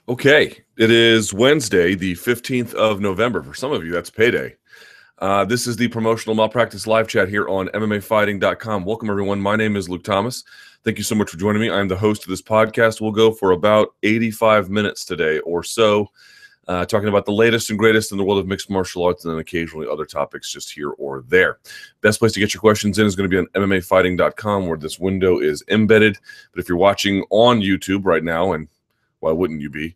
Okay, it is Wednesday, the 15th of November. For some of you, that's payday. This is the Promotional Malpractice Live Chat here on MMAfighting.com. Welcome, everyone. My name is Luke Thomas. Thank you so much for joining me. I'm the host of this podcast. We'll go for about 85 minutes today or so, talking about the latest and greatest in the world of mixed martial arts and then occasionally other topics just here or there. Best place to get your questions in is going to be on MMAfighting.com, where this window is embedded. But if you're watching on YouTube right now, and why wouldn't you be?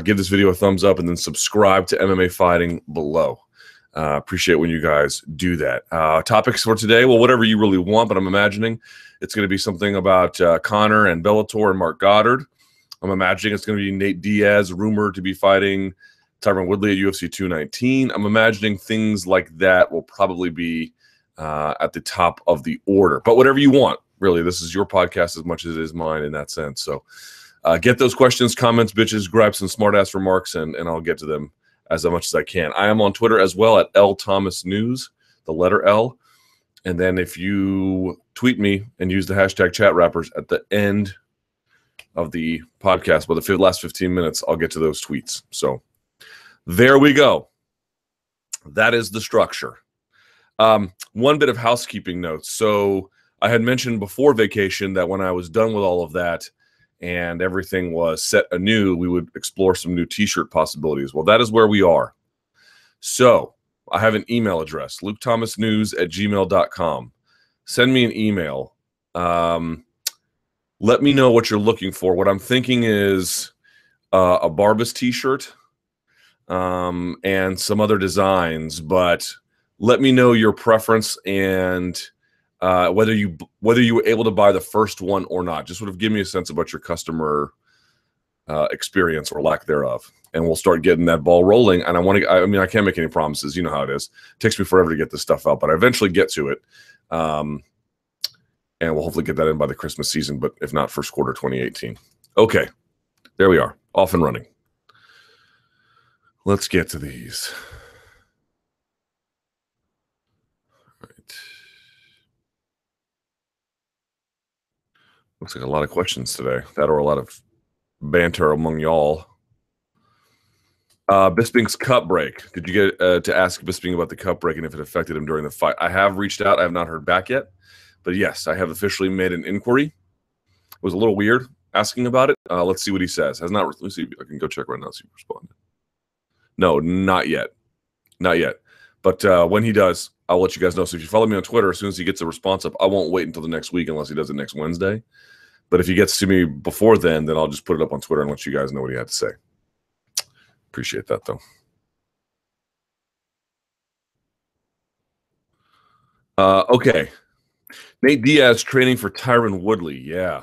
Give this video a thumbs up and then subscribe to MMA Fighting below. Appreciate when you guys do that. Topics for today, well, whatever you really want, but I'm imagining it's going to be something about Conor and Bellator and Marc Goddard. I'm imagining it's going to be Nate Diaz, rumored to be fighting Tyron Woodley at UFC 219. I'm imagining things like that will probably be at the top of the order. But whatever you want, really, this is your podcast as much as it is mine in that sense. So get those questions, comments, bitches, grab some smart-ass remarks, and I'll get to them as much as I can. I am on Twitter as well at LThomasNews, the letter L. And then if you tweet me and use the hashtag chat wrappers at the end of the podcast, by the last 15 minutes, I'll get to those tweets. So there we go. That is the structure. One bit of housekeeping notes. So I had mentioned before vacation that when I was done with all of that, and everything was set anew, we would explore some new t-shirt possibilities. Well, that is where we are. So I have an email address, lukethomasnews@gmail.com. Send me an email. Let me know what you're looking for. What I'm thinking is a Barbas t-shirt and some other designs, but let me know your preference and whether you were able to buy the first one or not. Just sort of give me a sense about your customer experience or lack thereof, and we'll start getting that ball rolling. And I can't make any promises. You know how it is. It takes me forever to get this stuff out, but I eventually get to it. And we'll hopefully get that in by the Christmas season, but if not, first quarter 2018. Okay, there we are, off and running. Let's get to these. Looks like a lot of questions today. That or a lot of banter among y'all. Bisping's cut break. Did you get to ask Bisping about the cut break and if it affected him during the fight? I have reached out. I have not heard back yet. But yes, I have officially made an inquiry. It was a little weird asking about it. Let's see what he says. Let me see. I can go check right now, see if he responded. No, not yet. Not yet. But when he does, I'll let you guys know. So if you follow me on Twitter, as soon as he gets a response up, I won't wait until the next week unless he does it next Wednesday. But if he gets to me before then I'll just put it up on Twitter and let you guys know what he had to say. Appreciate that, though. Okay. Nate Diaz training for Tyron Woodley. Yeah.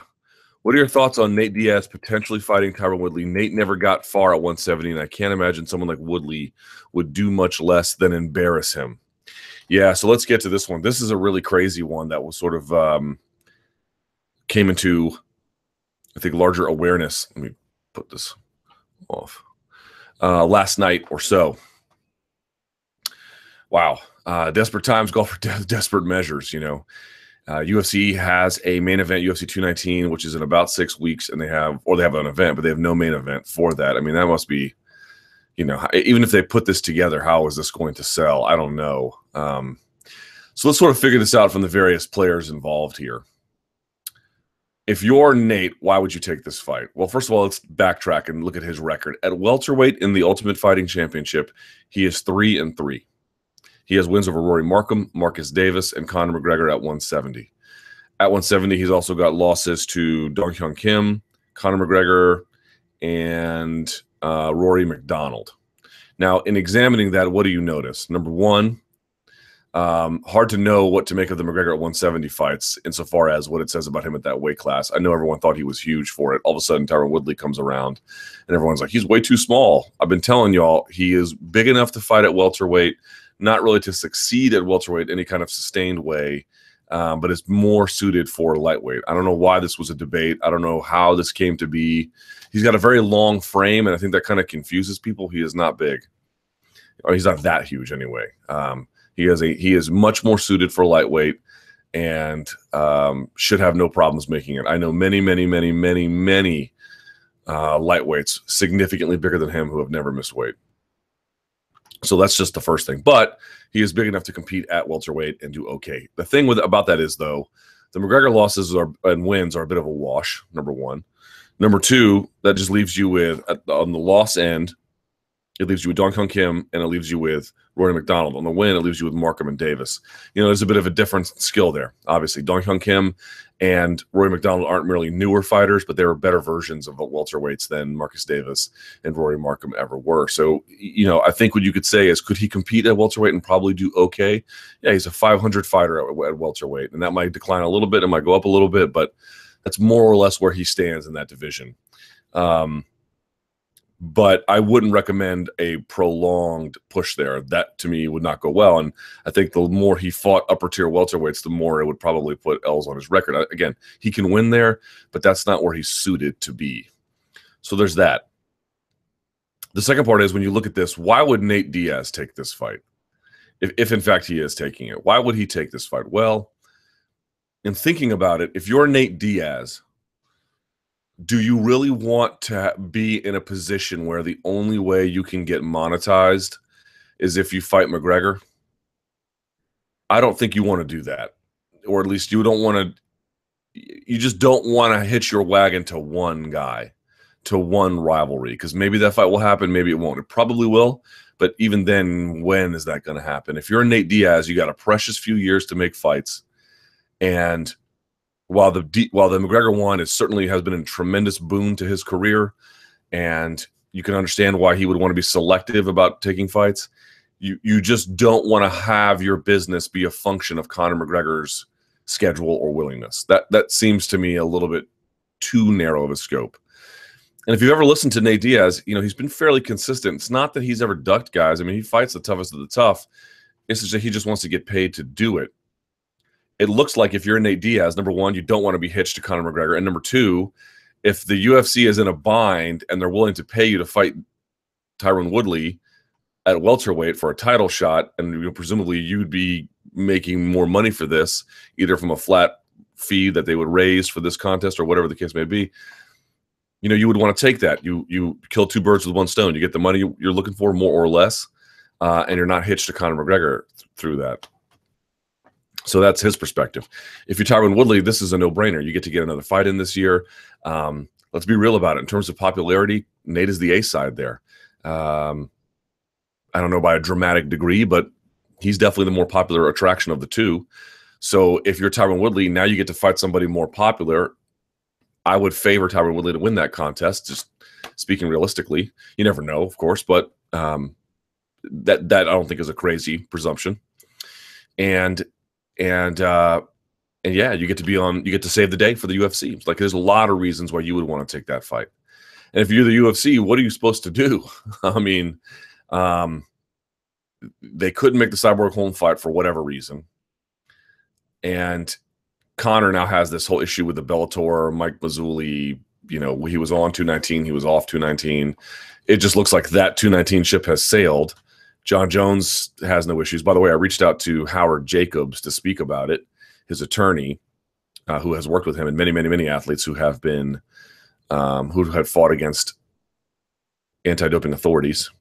What are your thoughts on Nate Diaz potentially fighting Tyron Woodley? Nate never got far at 170, and I can't imagine someone like Woodley would do much less than embarrass him. Yeah, so let's get to this one. This is a really crazy one that was sort of came into, I think, larger awareness. Let me put this off. Last night or so. Wow. Desperate times call for desperate measures, you know. UFC has a main event, UFC 219, which is in about 6 weeks, and they have an event, but they have no main event for that. I mean, that must be, you know, even if they put this together, how is this going to sell? I don't know. So let's sort of figure this out from the various players involved here. If you're Nate, why would you take this fight? Well, first of all, let's backtrack and look at his record. At welterweight in the Ultimate Fighting Championship, he is 3-3. He has wins over Rory Markham, Marcus Davis, and Conor McGregor at 170. At 170, he's also got losses to Dong Hyun Kim, Conor McGregor, and Rory McDonald. Now, in examining that, what do you notice? Number one, hard to know what to make of the McGregor at 170 fights insofar as what it says about him at that weight class. I know everyone thought he was huge for it. All of a sudden, Tyron Woodley comes around, and everyone's like, he's way too small. I've been telling y'all, he is big enough to fight at welterweight, not really to succeed at welterweight any kind of sustained way, but it's more suited for lightweight. I don't know why this was a debate. I don't know how this came to be. He's got a very long frame, and I think that kind of confuses people. He is not big. Or he's not that huge anyway. He is much more suited for lightweight and should have no problems making it. I know many lightweights significantly bigger than him who have never missed weight. So that's just the first thing. But he is big enough to compete at welterweight and do okay. The thing about that is, though, the McGregor losses and wins are a bit of a wash, number one. Number two, that just leaves you with, on the loss end, it leaves you with Dong Hyun Kim, and it leaves you with Rory McDonald. On the win, it leaves you with Markham and Davis. You know, there's a bit of a different skill there. Obviously, Dong Hyun Kim and Rory McDonald aren't merely newer fighters, but they were better versions of the welterweights than Marcus Davis and Rory Markham ever were. So, you know, I think what you could say is, could he compete at welterweight and probably do okay? Yeah, he's a 500 fighter at welterweight, and that might decline a little bit. It might go up a little bit, but that's more or less where he stands in that division. But I wouldn't recommend a prolonged push there. That, to me, would not go well. And I think the more he fought upper-tier welterweights, the more it would probably put L's on his record. Again, he can win there, but that's not where he's suited to be. So there's that. The second part is, when you look at this, why would Nate Diaz take this fight? If in fact he is taking it. Why would he take this fight? Well, in thinking about it, if you're Nate Diaz, do you really want to be in a position where the only way you can get monetized is if you fight McGregor? I don't think you want to do that. Or at least you don't want to, you just don't want to hitch your wagon to one guy, to one rivalry, because maybe that fight will happen, maybe it won't. It probably will, but even then, when is that going to happen? If you're Nate Diaz, you got a precious few years to make fights, and while the McGregor one certainly has been a tremendous boon to his career, and you can understand why he would want to be selective about taking fights, you just don't want to have your business be a function of Conor McGregor's schedule or willingness. That seems to me a little bit too narrow of a scope. And if you've ever listened to Nate Diaz, you know, he's been fairly consistent. It's not that he's ever ducked guys. I mean, he fights the toughest of the tough. It's just that he just wants to get paid to do it. It looks like if you're Nate Diaz, number one, you don't want to be hitched to Conor McGregor. And number two, if the UFC is in a bind and they're willing to pay you to fight Tyron Woodley at welterweight for a title shot, and presumably you'd be making more money for this, either from a flat fee that they would raise for this contest or whatever the case may be, you know, you would want to take that. You kill two birds with one stone. You get the money you're looking for, more or less, and you're not hitched to Conor McGregor through that. So that's his perspective. If you're Tyron Woodley, this is a no-brainer. You get to get another fight in this year. Let's be real about it. In terms of popularity, Nate is the A side there. I don't know by a dramatic degree, but he's definitely the more popular attraction of the two. So if you're Tyron Woodley, now you get to fight somebody more popular. I would favor Tyron Woodley to win that contest, just speaking realistically. You never know, of course, but that I don't think is a crazy presumption. And yeah, you get to save the day for the UFC. Like, there's a lot of reasons why you would want to take that fight. And if you're the UFC, what are you supposed to do? I mean, they couldn't make the Cyborg home fight for whatever reason. And Conor now has this whole issue with the Bellator, Mike Mazzulli. You know, he was on 219, he was off 219. It just looks like that 219 ship has sailed. John Jones has no issues. By the way, I reached out to Howard Jacobs to speak about it, his attorney, who has worked with him, and many, many, many athletes who have been, who had fought against anti-doping authorities.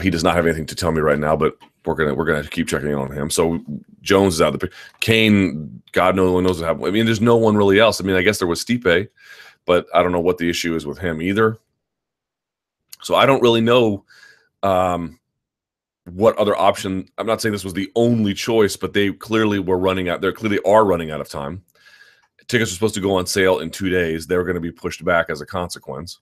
He does not have anything to tell me right now, but we're gonna keep checking in on him. So Jones is out of the picture. Kane, God knows what happened. I mean, there's no one really else. I mean, I guess there was Stipe, but I don't know what the issue is with him either. So I don't really know what other option. I'm not saying this was the only choice, but they clearly were running out. They clearly are running out of time. Tickets are supposed to go on sale in 2 days. They're going to be pushed back as a consequence.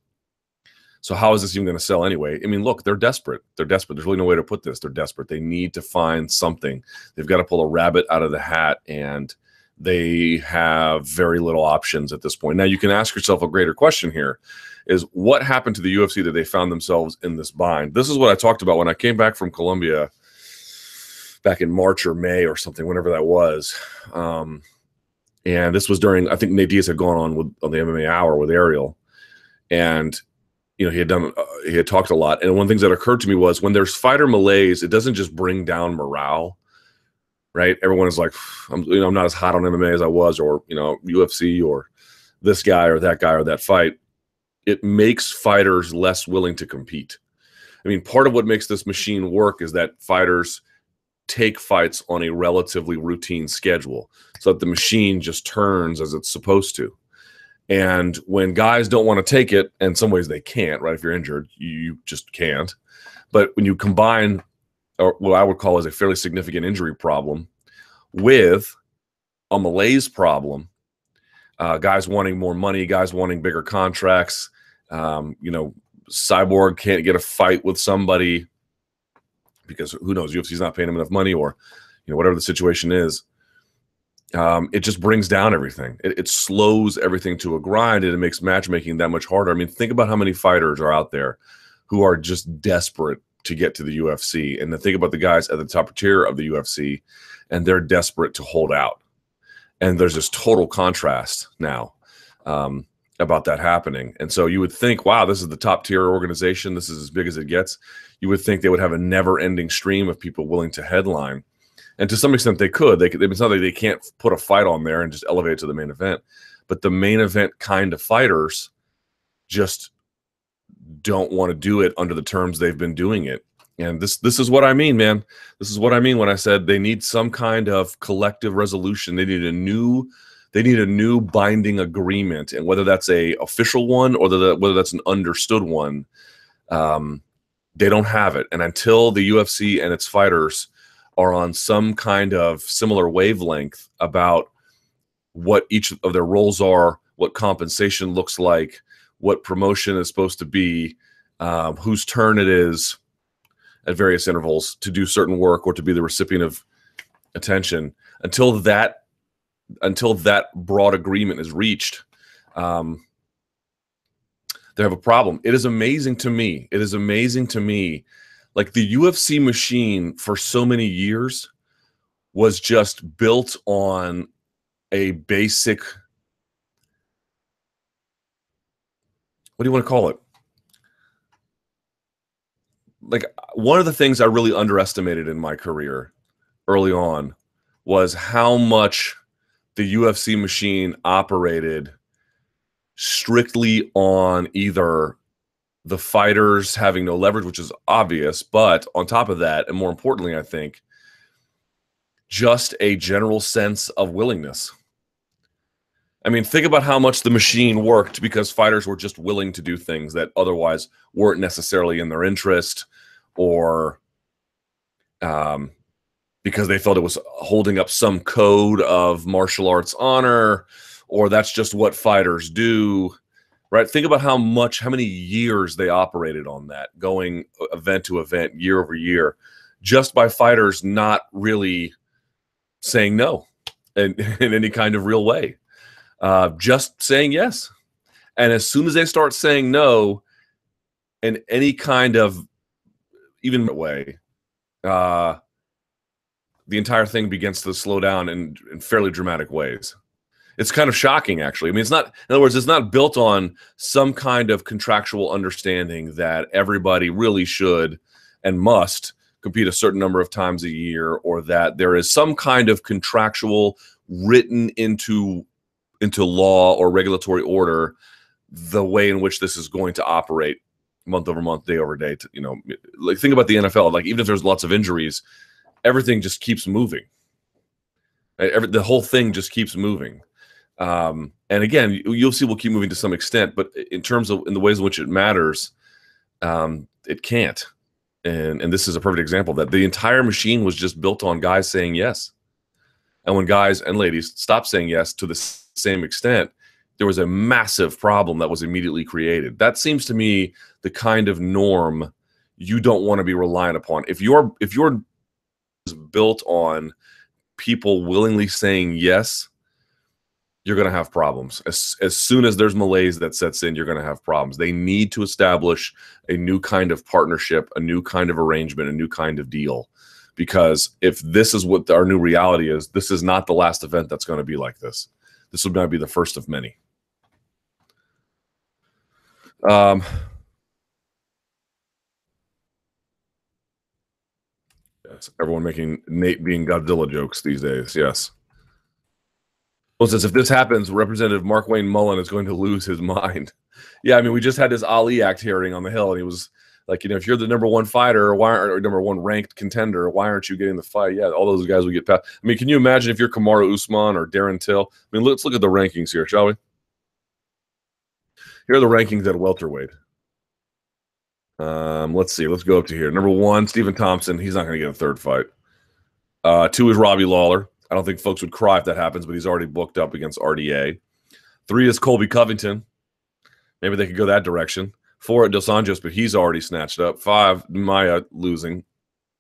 So how is this even going to sell anyway? I mean, look, they're desperate. They're desperate. There's really no way to put this. They're desperate. They need to find something. They've got to pull a rabbit out of the hat, and they have very little options at this point. Now, you can ask yourself a greater question here, is what happened to the UFC that they found themselves in this bind? This is what I talked about when I came back from Colombia back in March or May or something, whenever that was. And this was during, I think Nate Diaz had gone on the MMA Hour with Ariel. And you know, he had talked a lot. And one of the things that occurred to me was, when there's fighter malaise, it doesn't just bring down morale, right? Everyone is like, I'm not as hot on MMA as I was, or, you know, UFC, or this guy or that fight. it makes fighters less willing to compete. I mean, part of what makes this machine work is that fighters take fights on a relatively routine schedule so that the machine just turns as it's supposed to. And when guys don't want to take it, in some ways they can't, right? If you're injured, you just can't. But when you combine what I would call as a fairly significant injury problem with a malaise problem, guys wanting more money, guys wanting bigger contracts, Cyborg can't get a fight with somebody because who knows, UFC's not paying him enough money, or whatever the situation is. It just brings down everything. It slows everything to a grind, and it makes matchmaking that much harder. I mean, think about how many fighters are out there who are just desperate to get to the UFC, and then think about the guys at the top tier of the UFC, and they're desperate to hold out. And there's this total contrast now about that happening. And so you would think, wow, this is the top tier organization. This is as big as it gets. You would think they would have a never ending stream of people willing to headline. And to some extent they could. It's not like they can't put a fight on there and just elevate it to the main event. But the main event kind of fighters just don't want to do it under the terms they've been doing it. And this is what I mean, man. This is what I mean when I said they need some kind of collective resolution. They need a new binding agreement, and whether that's a official one or whether that's an understood one, they don't have it. And until the UFC and its fighters are on some kind of similar wavelength about what each of their roles are, what compensation looks like, what promotion is supposed to be, whose turn it is at various intervals to do certain work or to be the recipient of attention, until that broad agreement is reached, they have a problem. It is amazing to me. Like, the UFC machine for so many years was just built on a basic, what do you want to call it? Like, one of the things I really underestimated in my career early on was how much the UFC machine operated strictly on either the fighters having no leverage, which is obvious, but on top of that, and more importantly, I think, just a general sense of willingness. I mean, think about how much the machine worked because fighters were just willing to do things that otherwise weren't necessarily in their interest, or because they felt it was holding up some code of martial arts honor, or that's just what fighters do, right? Think about how many years they operated on that, going event to event, year over year, just by fighters not really saying no in any kind of real way, just saying yes. And as soon as they start saying no in any kind of even way, the entire thing begins to slow down in fairly dramatic ways. It's kind of shocking, actually. I mean, in other words, it's not built on some kind of contractual understanding that everybody really should and must compete a certain number of times a year, or that there is some kind of contractual written into law or regulatory order the way in which this is going to operate month over month, day over day. Like, think about the NFL. Like, even if there's lots of injuries, everything just keeps moving. Right? The whole thing just keeps moving. And again, UFC will keep moving to some extent, but in the ways in which it matters, it can't. And this is a perfect example of that. The entire machine was just built on guys saying yes. And when guys and ladies stopped saying yes to the same extent, there was a massive problem that was immediately created. That seems to me the kind of norm you don't want to be reliant upon. If you're built on people willingly saying yes, you're going to have problems. As soon as there's malaise that sets in, you're going to have problems. They need to establish a new kind of partnership, a new kind of arrangement, a new kind of deal. Because if this is what our new reality is, this is not the last event that's going to be like this. This will not be the first of many. Yes, everyone making Nate being Godzilla jokes these days. Yes. Well, says if this happens, Representative Mark Wayne Mullen is going to lose his mind. Yeah, I mean, we just had this Ali Act hearing on the Hill, and he was like, if you're the #1 fighter or #1 ranked contender, why aren't you getting the fight? Yeah, all those guys would get past. I mean, can you imagine if you're Kamaru Usman or Darren Till? I mean, let's look at the rankings here, shall we? Here are the rankings at welterweight. Let's see. Let's go up to here. #1, Stephen Thompson. He's not going to get a third fight. 2 is Robbie Lawler. I don't think folks would cry if that happens, but he's already booked up against RDA. 3 is Colby Covington. Maybe they could go that direction. 4 at Dos Anjos, but he's already snatched up. 5, Maya losing.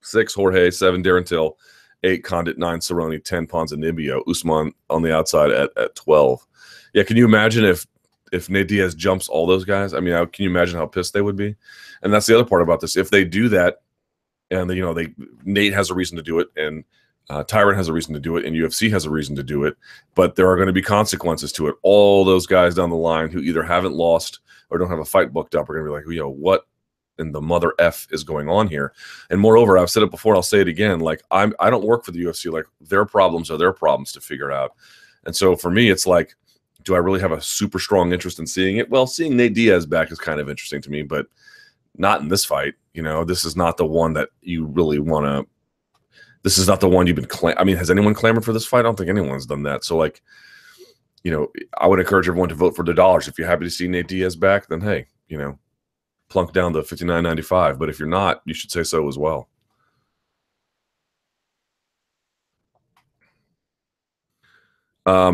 6, Jorge. 7, Darren Till. 8, Condit. 9, Cerrone. 10, Ponzinibbio. Usman on the outside at 12. Yeah, can you imagine if Nate Diaz jumps all those guys? I mean, can you imagine how pissed they would be? And that's the other part about this. If they do that, and Nate has a reason to do it, and Tyron has a reason to do it, and UFC has a reason to do it, but there are going to be consequences to it. All those guys down the line who either haven't lost or don't have a fight booked up are going to be like, what in the mother F is going on here? And moreover, I've said it before, I'll say it again, like I don't work for the UFC. Like, their problems are their problems to figure out. And so for me, it's like, do I really have a super strong interest in seeing it? Well, seeing Nate Diaz back is kind of interesting to me, but not in this fight. This is not the one that you really want to. This is not the one you've been I mean, has anyone clamored for this fight? I don't think anyone's done that. So, like, I would encourage everyone to vote for the dollars. If you're happy to see Nate Diaz back, then hey, plunk down the $59.95. But if you're not, you should say so as well.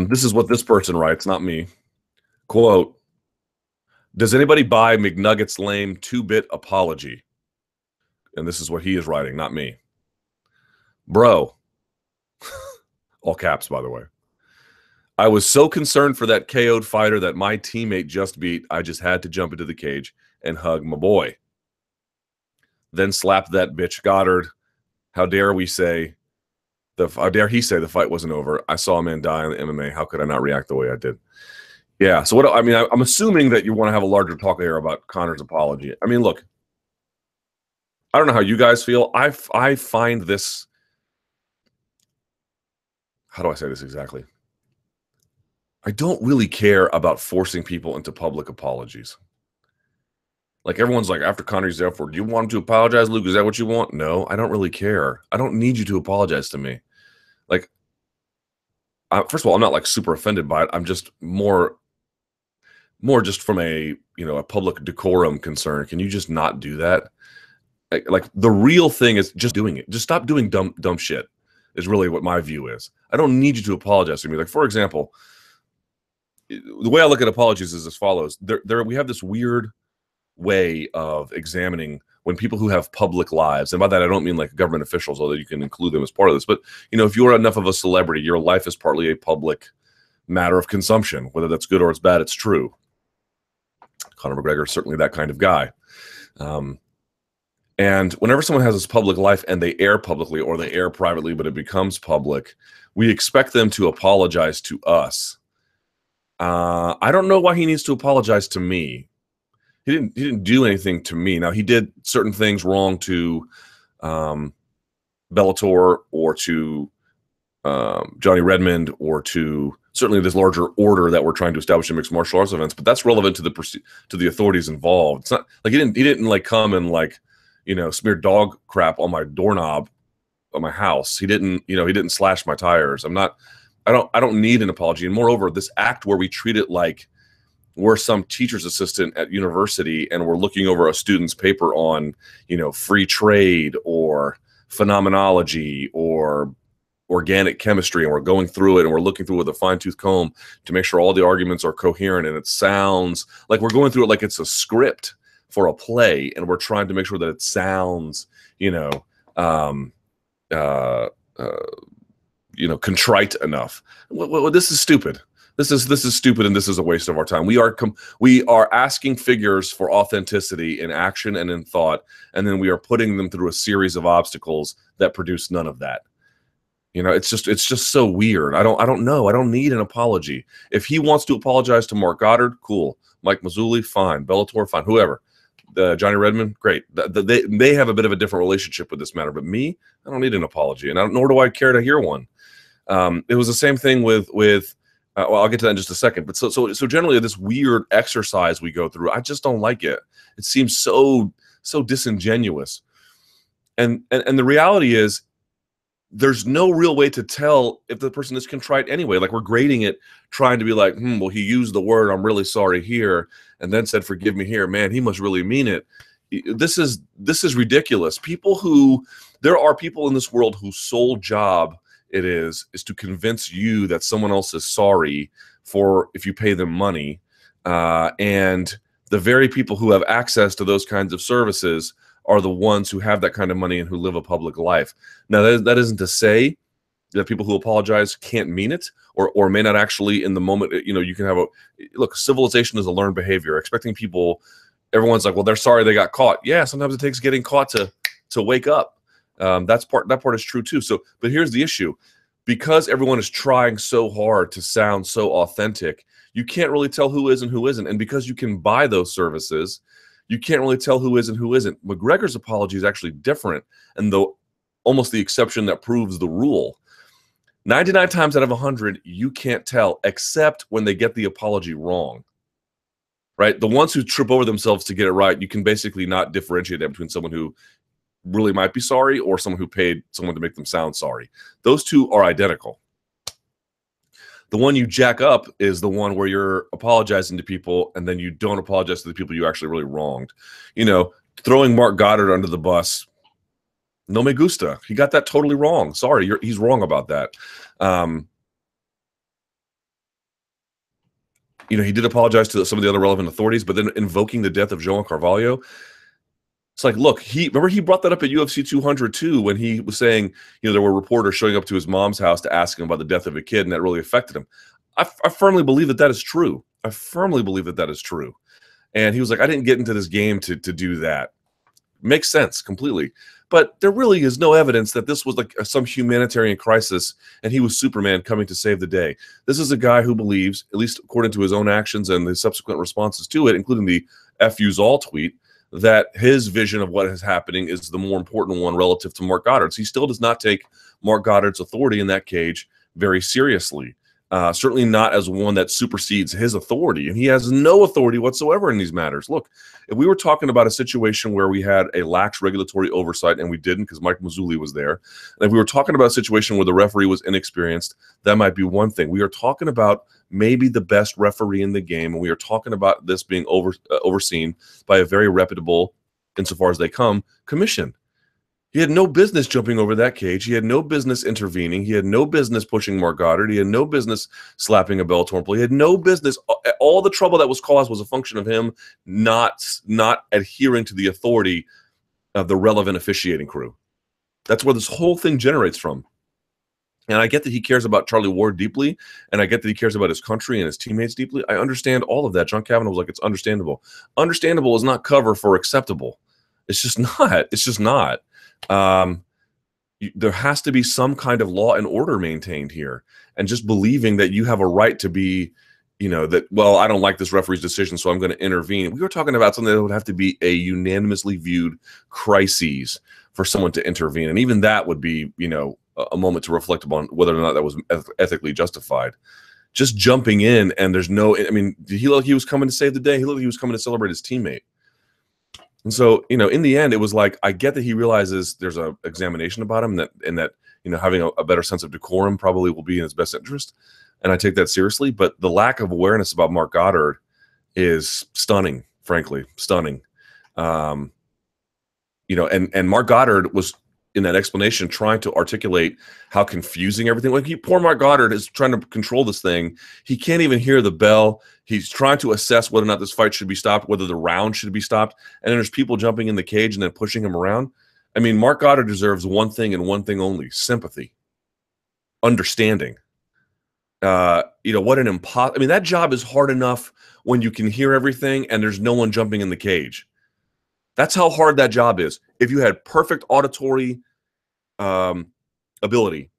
This is what this person writes, not me. Quote, does anybody buy McNugget's lame 2-bit apology? And this is what he is writing, not me. Bro, all caps, by the way. I was so concerned for that KO'd fighter that my teammate just beat, I just had to jump into the cage and hug my boy. Then slap that bitch Goddard. How dare he say the fight wasn't over? I saw a man die in the MMA. How could I not react the way I did? Yeah. So what? I mean, I'm assuming that you want to have a larger talk here about Conor's apology. I mean, look, I don't know how you guys feel. I find this. How do I say this exactly? I don't really care about forcing people into public apologies. Like, everyone's like, after Conor's there for, do you want him to apologize, Luke? Is that what you want? No, I don't really care. I don't need you to apologize to me. Like, first of all, I'm not like super offended by it. I'm just more just from a public decorum concern. Can you just not do that? Like the real thing is just doing it. Just stop doing dumb shit is really what my view is. I don't need you to apologize to me. Like, for example, the way I look at apologies is as follows. We have this weird way of examining when people who have public lives, and by that I don't mean like government officials, although you can include them as part of this, but if you're enough of a celebrity, your life is partly a public matter of consumption. Whether that's good or it's bad, it's true. Conor McGregor is certainly that kind of guy. And whenever someone has this public life and they air publicly or they air privately, but it becomes public, we expect them to apologize to us. I don't know why he needs to apologize to me. He didn't do anything to me. Now, he did certain things wrong to Bellator or to Johnny Redmond or to certainly this larger order that we're trying to establish in mixed martial arts events. But that's relevant to the authorities involved. It's not like he didn't like come and like smear dog crap on my doorknob on my house. He didn't slash my tires. I don't need an apology. And moreover, this act where we treat it like we're some teacher's assistant at university and we're looking over a student's paper on, free trade or phenomenology or organic chemistry, and we're going through it and we're looking through it with a fine-tooth comb to make sure all the arguments are coherent and it sounds like we're going through it like it's a script for a play, and we're trying to make sure that it sounds, contrite enough. Well, this is stupid. This is stupid, and this is a waste of our time. We are asking figures for authenticity in action and in thought, and then we are putting them through a series of obstacles that produce none of that. It's just so weird. I don't know. I don't need an apology. If he wants to apologize to Marc Goddard, cool. Mike Mazzulli, fine. Bellator, fine. Whoever. Johnny Redmond, great. They have a bit of a different relationship with this matter, but me, I don't need an apology, and nor do I care to hear one. It was the same thing with Well, I'll get to that in just a second. But so generally, this weird exercise we go through, I just don't like it. It seems so disingenuous. And the reality is, there's no real way to tell if the person is contrite anyway. Like, we're grading it, trying to be like, well, he used the word "I'm really sorry" here, and then said "forgive me" here. Man, he must really mean it. This is ridiculous. There are people in this world whose sole job it is to convince you that someone else is sorry for if you pay them money, and the very people who have access to those kinds of services are the ones who have that kind of money and who live a public life. Now, that isn't to say that people who apologize can't mean it, or may not actually in the moment. You can have look. Civilization is a learned behavior. Expecting people, everyone's like, well, they're sorry they got caught. Yeah, sometimes it takes getting caught to wake up. That part is true too. But here's the issue: because everyone is trying so hard to sound so authentic, you can't really tell who is and who isn't. And because you can buy those services, you can't really tell who is and who isn't. McGregor's apology is actually different, and though almost the exception that proves the rule. 99 times out of 100, you can't tell, except when they get the apology wrong. Right? The ones who trip over themselves to get it right, you can basically not differentiate that between someone who really might be sorry or someone who paid someone to make them sound sorry. Those two are identical. The one you jack up is the one where you're apologizing to people and then you don't apologize to the people you actually really wronged. Throwing Marc Goddard under the bus, no me gusta. He got that totally wrong. Sorry, he's wrong about that. He did apologize to some of the other relevant authorities, but then invoking the death of João Carvalho, it's like, look, he brought that up at UFC 200 too, when he was saying, there were reporters showing up to his mom's house to ask him about the death of a kid, and that really affected him. I firmly believe that is true. I firmly believe that is true. And he was like, I didn't get into this game to do that. Makes sense completely. But there really is no evidence that this was like some humanitarian crisis and he was Superman coming to save the day. This is a guy who believes, at least according to his own actions and the subsequent responses to it, including the F yous all tweet, that his vision of what is happening is the more important one relative to Marc Goddard's. He still does not take Marc Goddard's authority in that cage very seriously. Certainly not as one that supersedes his authority. And he has no authority whatsoever in these matters. Look, if we were talking about a situation where we had a lax regulatory oversight, and we didn't because Mike Mazzulli was there, and if we were talking about a situation where the referee was inexperienced, that might be one thing. We are talking about maybe the best referee in the game, and we are talking about this being overseen by a very reputable, insofar as they come, commission. He had no business jumping over that cage. He had no business intervening. He had no business pushing Marc Goddard. He had no business slapping a Bellator employee. He had no business. All the trouble that was caused was a function of him not adhering to the authority of the relevant officiating crew. That's where this whole thing generates from. And I get that he cares about Charlie Ward deeply, and I get that he cares about his country and his teammates deeply. I understand all of that. John Kavanaugh was like, it's understandable. Understandable is not cover for acceptable. It's just not. It's just not. There has to be some kind of law and order maintained here, and just believing that you have a right to be, that, well, I don't like this referee's decision, so I'm going to intervene. We were talking about something that would have to be a unanimously viewed crisis for someone to intervene, and even that would be, a moment to reflect upon whether or not that was ethically justified. Just jumping in, and there's no, did he look like he was coming to save the day? He looked like he was coming to celebrate his teammate. And so, in the end, it was like, I get that he realizes there's an examination about him, and that having a better sense of decorum probably will be in his best interest. And I take that seriously. But the lack of awareness about Marc Goddard is stunning, frankly, stunning. And Marc Goddard was, in that explanation, trying to articulate how confusing everything. Like, poor Marc Goddard is trying to control this thing. He can't even hear the bell. He's trying to assess whether or not this fight should be stopped, whether the round should be stopped. And then there's people jumping in the cage and then pushing him around. Marc Goddard deserves one thing and one thing only: sympathy, understanding. What an that job is hard enough when you can hear everything and there's no one jumping in the cage. That's how hard that job is. If you had perfect auditory ability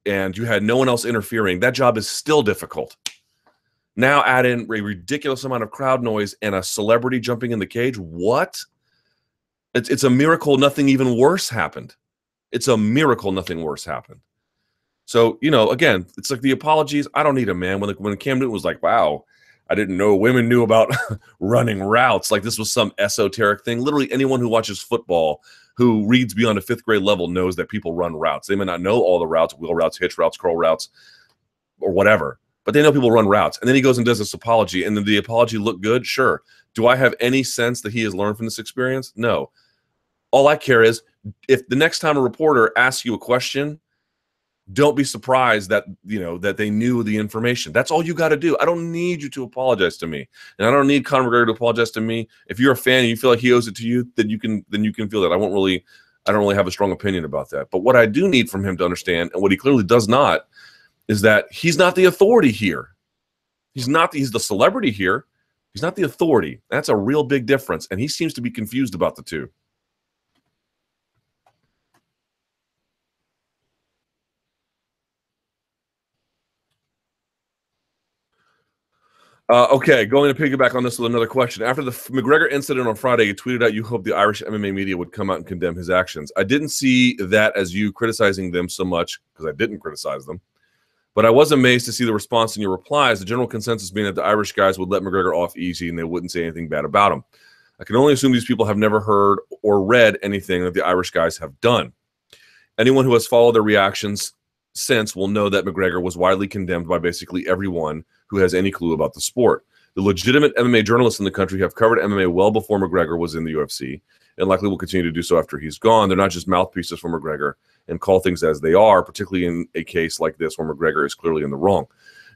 and you had no one else interfering, that job is still difficult. Now add in a ridiculous amount of crowd noise and a celebrity jumping in the cage. What? It's a miracle nothing even worse happened. It's a miracle nothing worse happened. So, again, it's like the apologies. I don't need them, man. When Cam Newton was like, wow, I didn't know women knew about running routes. Like this was some esoteric thing. Literally anyone who watches football, who reads beyond a fifth grade level, knows that people run routes. They may not know all the routes, wheel routes, hitch routes, curl routes, or whatever, but they know people run routes. And then he goes and does this apology, and then the apology looked good? Sure. Do I have any sense that he has learned from this experience? No. All I care is if the next time a reporter asks you a question, don't be surprised that that they knew the information. That's all you got to do. I don't need you to apologize to me, and I don't need Conor McGregor to apologize to me. If you're a fan and you feel like he owes it to you, then you can feel that. I don't really have a strong opinion about that. But what I do need from him to understand, and what he clearly does not, is that he's not the authority here. He's the celebrity here. He's not the authority. That's a real big difference, and he seems to be confused about the two. Okay, going to piggyback on this with another question. After the McGregor incident on Friday, you tweeted out you hoped the Irish MMA media would come out and condemn his actions. I didn't see that as you criticizing them so much, because I didn't criticize them. But I was amazed to see the response in your replies, the general consensus being that the Irish guys would let McGregor off easy and they wouldn't say anything bad about him. I can only assume these people have never heard or read anything that the Irish guys have done. Anyone who has followed their reactions since will know that McGregor was widely condemned by basically everyone who has any clue about the sport. The legitimate MMA journalists in the country have covered MMA well before McGregor was in the UFC, and likely will continue to do so after he's gone. They're not just mouthpieces for McGregor and call things as they are, particularly in a case like this where McGregor is clearly in the wrong.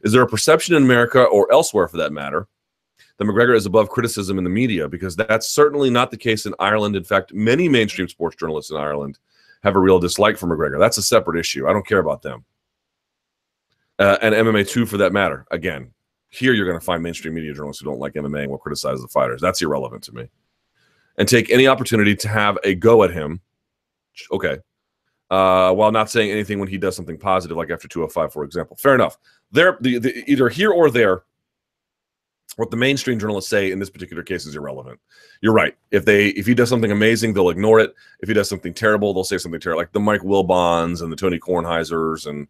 Is there a perception in America, or elsewhere for that matter, that McGregor is above criticism in the media? Because that's certainly not the case in Ireland. In fact, many mainstream sports journalists in Ireland have a real dislike for McGregor. That's a separate issue. I don't care about them. And MMA too, for that matter. Again, here you're going to find mainstream media journalists who don't like MMA and will criticize the fighters. That's irrelevant to me. And take any opportunity to have a go at him, okay, while not saying anything when he does something positive, like after 205, for example. Fair enough. Either here or there, what the mainstream journalists say in this particular case is irrelevant. You're right. If he does something amazing, they'll ignore it. If he does something terrible, they'll say something terrible, like the Mike Wilbons and the Tony Kornheisers, and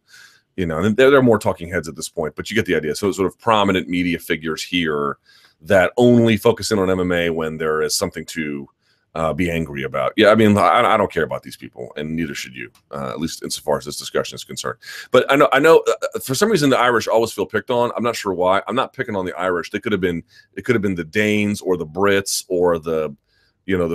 and they're more talking heads at this point. But you get the idea. So sort of prominent media figures here that only focus in on MMA when there is something to be angry about. Yeah, I mean, I don't care about these people, and neither should you, at least insofar as this discussion is concerned. But I know for some reason the Irish always feel picked on. I'm not sure why. I'm not picking on the Irish. It could have been the Danes or the Brits or the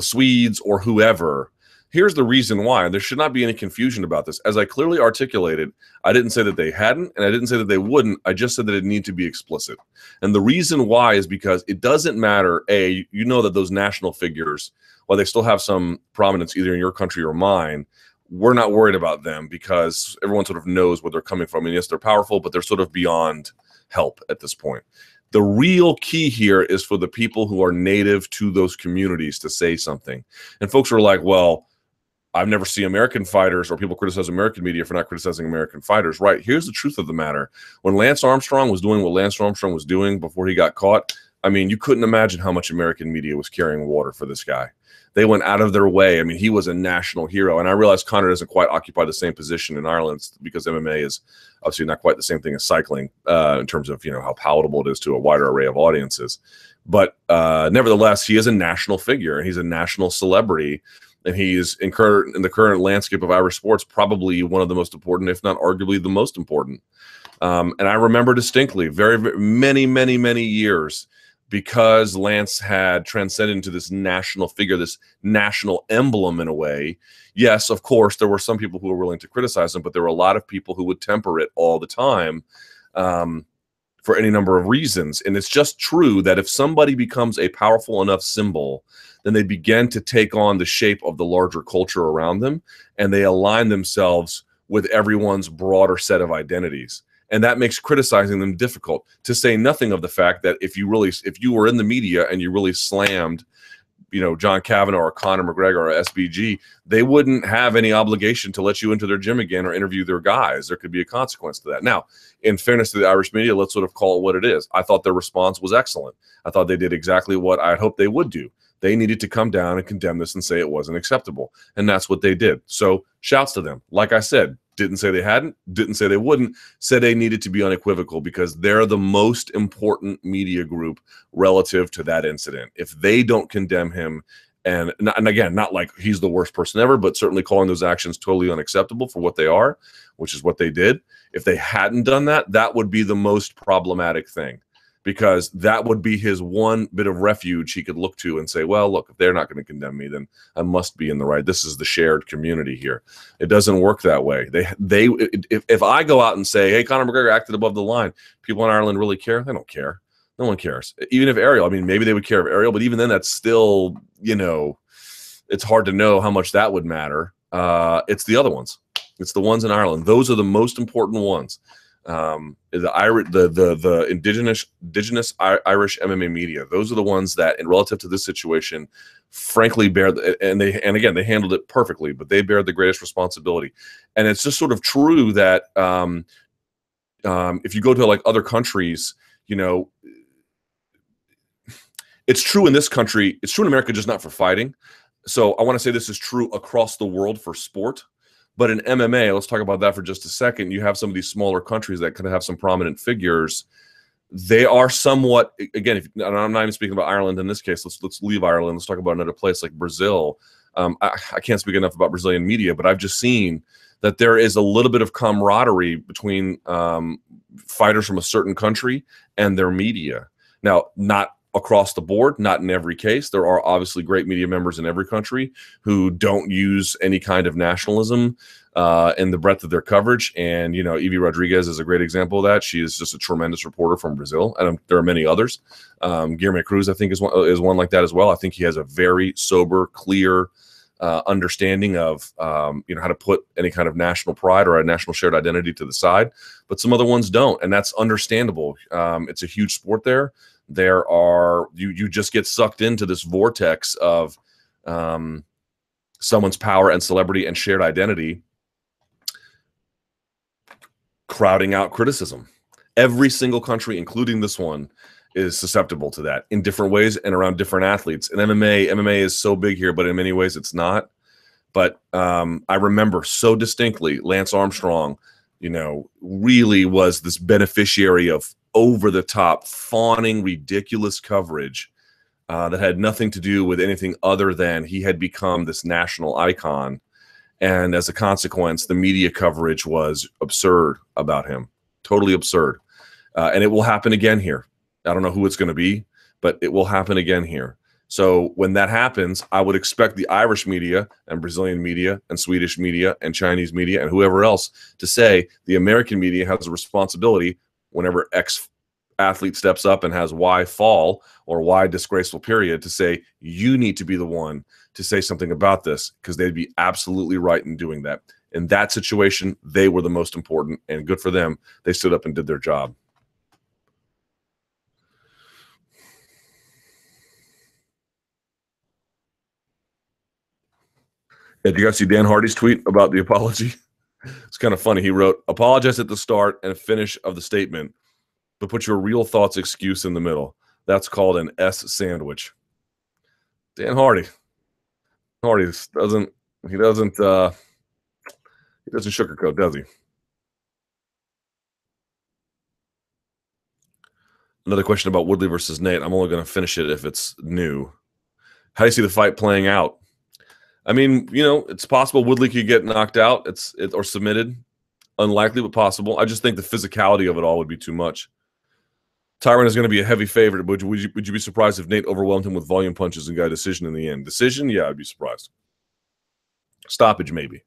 Swedes or whoever. Here's the reason why. There should not be any confusion about this. As I clearly articulated, I didn't say that they hadn't, and I didn't say that they wouldn't. I just said that it needed to be explicit. And the reason why is because it doesn't matter, that those national figures, while they still have some prominence either in your country or mine, we're not worried about them because everyone sort of knows where they're coming from. And yes, they're powerful, but they're sort of beyond help at this point. The real key here is for the people who are native to those communities to say something. And folks are like, well, I've never seen American fighters, or people criticize American media for not criticizing American fighters. Right. Here's the truth of the matter. When Lance Armstrong was doing what Lance Armstrong was doing before he got caught, I mean, you couldn't imagine how much American media was carrying water for this guy. They went out of their way. I mean, he was a national hero. And I realize Conor doesn't quite occupy the same position in Ireland because MMA is obviously not quite the same thing as cycling in terms of, how palatable it is to a wider array of audiences. But nevertheless, he is a national figure and he's a national celebrity. And he is in the current landscape of Irish sports, probably one of the most important, if not arguably the most important. And I remember distinctly, very, very many years, because Lance had transcended into this national figure, this national emblem in a way. Yes, of course, there were some people who were willing to criticize him, but there were a lot of people who would temper it all the time for any number of reasons. And it's just true that if somebody becomes a powerful enough symbol, then they begin to take on the shape of the larger culture around them, and they align themselves with everyone's broader set of identities. And that makes criticizing them difficult, to say nothing of the fact that if you were in the media and you really slammed, John Kavanaugh or Conor McGregor or SBG, they wouldn't have any obligation to let you into their gym again or interview their guys. There could be a consequence to that. Now, in fairness to the Irish media, let's sort of call it what it is. I thought their response was excellent. I thought they did exactly what I had hoped they would do. They needed to come down and condemn this and say it wasn't acceptable. And that's what they did. So shouts to them. Like I said, Didn't say they hadn't, didn't say they wouldn't, said they needed to be unequivocal because they're the most important media group relative to that incident. If they don't condemn him, and again, not like he's the worst person ever, but certainly calling those actions totally unacceptable for what they are, which is what they did. If they hadn't done that, that would be the most problematic thing, because that would be his one bit of refuge he could look to and say, well, look, if they're not going to condemn me, then I must be in the right. This is the shared community here. It doesn't work that way. If I go out and say, hey, Conor McGregor acted above the line, people in Ireland really care? They don't care. No one cares. Even if Ariel, I mean, maybe they would care if Ariel, but even then, that's still, it's hard to know how much that would matter. It's the other ones. It's the ones in Ireland. Those are the most important ones. The indigenous Irish MMA media. Those are the ones that, in relative to this situation, frankly bear and again they handled it perfectly, but they bear the greatest responsibility. And it's just sort of true that if you go to like other countries, it's true in this country. It's true in America, just not for fighting. So I want to say this is true across the world for sport. But in MMA, let's talk about that for just a second. You have some of these smaller countries that kind of have some prominent figures. They are somewhat, again, and I'm not even speaking about Ireland in this case. Let's leave Ireland. Let's talk about another place like Brazil. I can't speak enough about Brazilian media, but I've just seen that there is a little bit of camaraderie between fighters from a certain country and their media. Now, not across the board, not in every case. There are obviously great media members in every country who don't use any kind of nationalism in the breadth of their coverage. And, Evie Rodriguez is a great example of that. She is just a tremendous reporter from Brazil. And there are many others. Guilherme Cruz, I think, is one like that as well. I think he has a very sober, clear understanding of, how to put any kind of national pride or a national shared identity to the side. But some other ones don't. And that's understandable. It's a huge sport there. There are you just get sucked into this vortex of someone's power and celebrity and shared identity crowding out criticism. Every single country, including this one, is susceptible to that in different ways and around different athletes. And MMA is so big here, but in many ways it's not. But I remember so distinctly Lance Armstrong, really was this beneficiary of over-the-top, fawning, ridiculous coverage that had nothing to do with anything other than he had become this national icon. And as a consequence, the media coverage was absurd about him, totally absurd. And it will happen again here. I don't know who it's going to be, but it will happen again here. So when that happens, I would expect the Irish media and Brazilian media and Swedish media and Chinese media and whoever else to say the American media has a responsibility whenever X athlete steps up and has Y fall or Y disgraceful period to say, you need to be the one to say something about this, because they'd be absolutely right in doing that. In that situation, they were the most important, and good for them. They stood up and did their job. Did you guys see Dan Hardy's tweet about the apology? It's kind of funny. He wrote, apologize at the start and finish of the statement, but put your real thoughts excuse in the middle. That's called an S sandwich. Dan Hardy. Hardy doesn't sugarcoat, does he? Another question about Woodley versus Nate. I'm only going to finish it if it's new. How do you see the fight playing out? I mean, it's possible Woodley could get knocked out or submitted. Unlikely, but possible. I just think the physicality of it all would be too much. Tyron is going to be a heavy favorite. Would you be surprised if Nate overwhelmed him with volume punches and got a decision in the end? Decision? Yeah, I'd be surprised. Stoppage, maybe.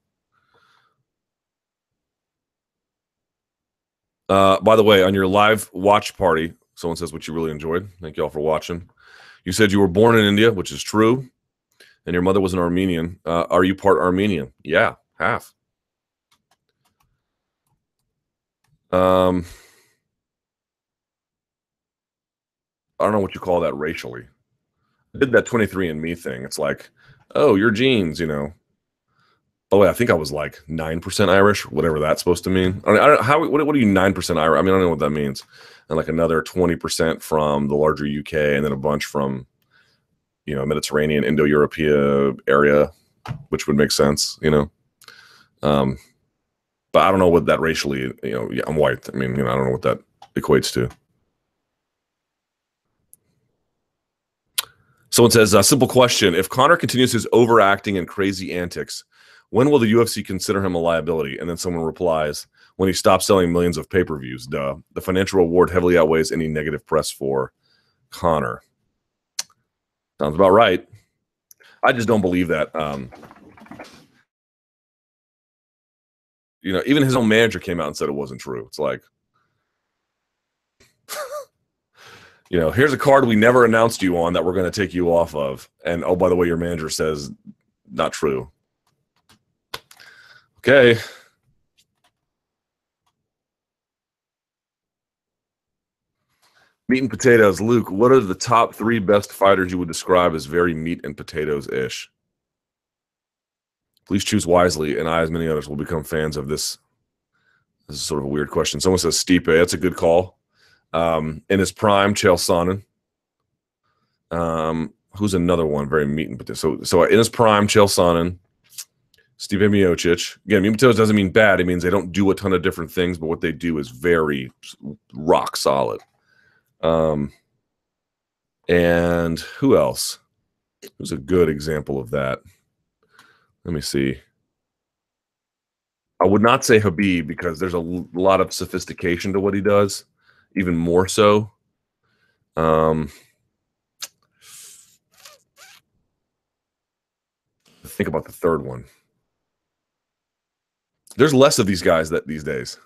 By the way, on your live watch party, someone says what you really enjoyed. Thank you all for watching. You said you were born in India, which is true, and your mother was an Armenian. Are you part Armenian? Yeah, half. I don't know what you call that racially. I did that 23andMe thing. It's like, oh, your genes, Oh, wait, I think I was like 9% Irish, whatever that's supposed to mean. I don't what are you 9% Irish? I mean, I don't know what that means. And like another 20% from the larger UK, and then a bunch from, Mediterranean, Indo-European area, which would make sense, But I don't know what that racially, I'm white. I mean, I don't know what that equates to. Someone says, a simple question. If Conor continues his overacting and crazy antics, when will the UFC consider him a liability? And then someone replies, when he stops selling millions of pay-per-views. Duh. The financial reward heavily outweighs any negative press for Conor. Sounds about right. I just don't believe that. Even his own manager came out and said it wasn't true. It's like, here's a card we never announced you on that we're going to take you off of. And, oh, by the way, your manager says not true. Okay. Meat and potatoes. Luke, what are the top 3 best fighters you would describe as very meat and potatoes-ish? Please choose wisely, and I, as many others, will become fans of this. This is sort of a weird question. Someone says Stipe. That's a good call. In his prime, Chael Sonnen. Who's another one? Very meat and potatoes. So in his prime, Chael Sonnen. Stipe Miocic. Again, meat and potatoes doesn't mean bad. It means they don't do a ton of different things, but what they do is very rock solid. And who else? Who's a good example of that? Let me see. I would not say Habib because there's a lot of sophistication to what he does, even more so. Think about the third one. There's less of these guys these days.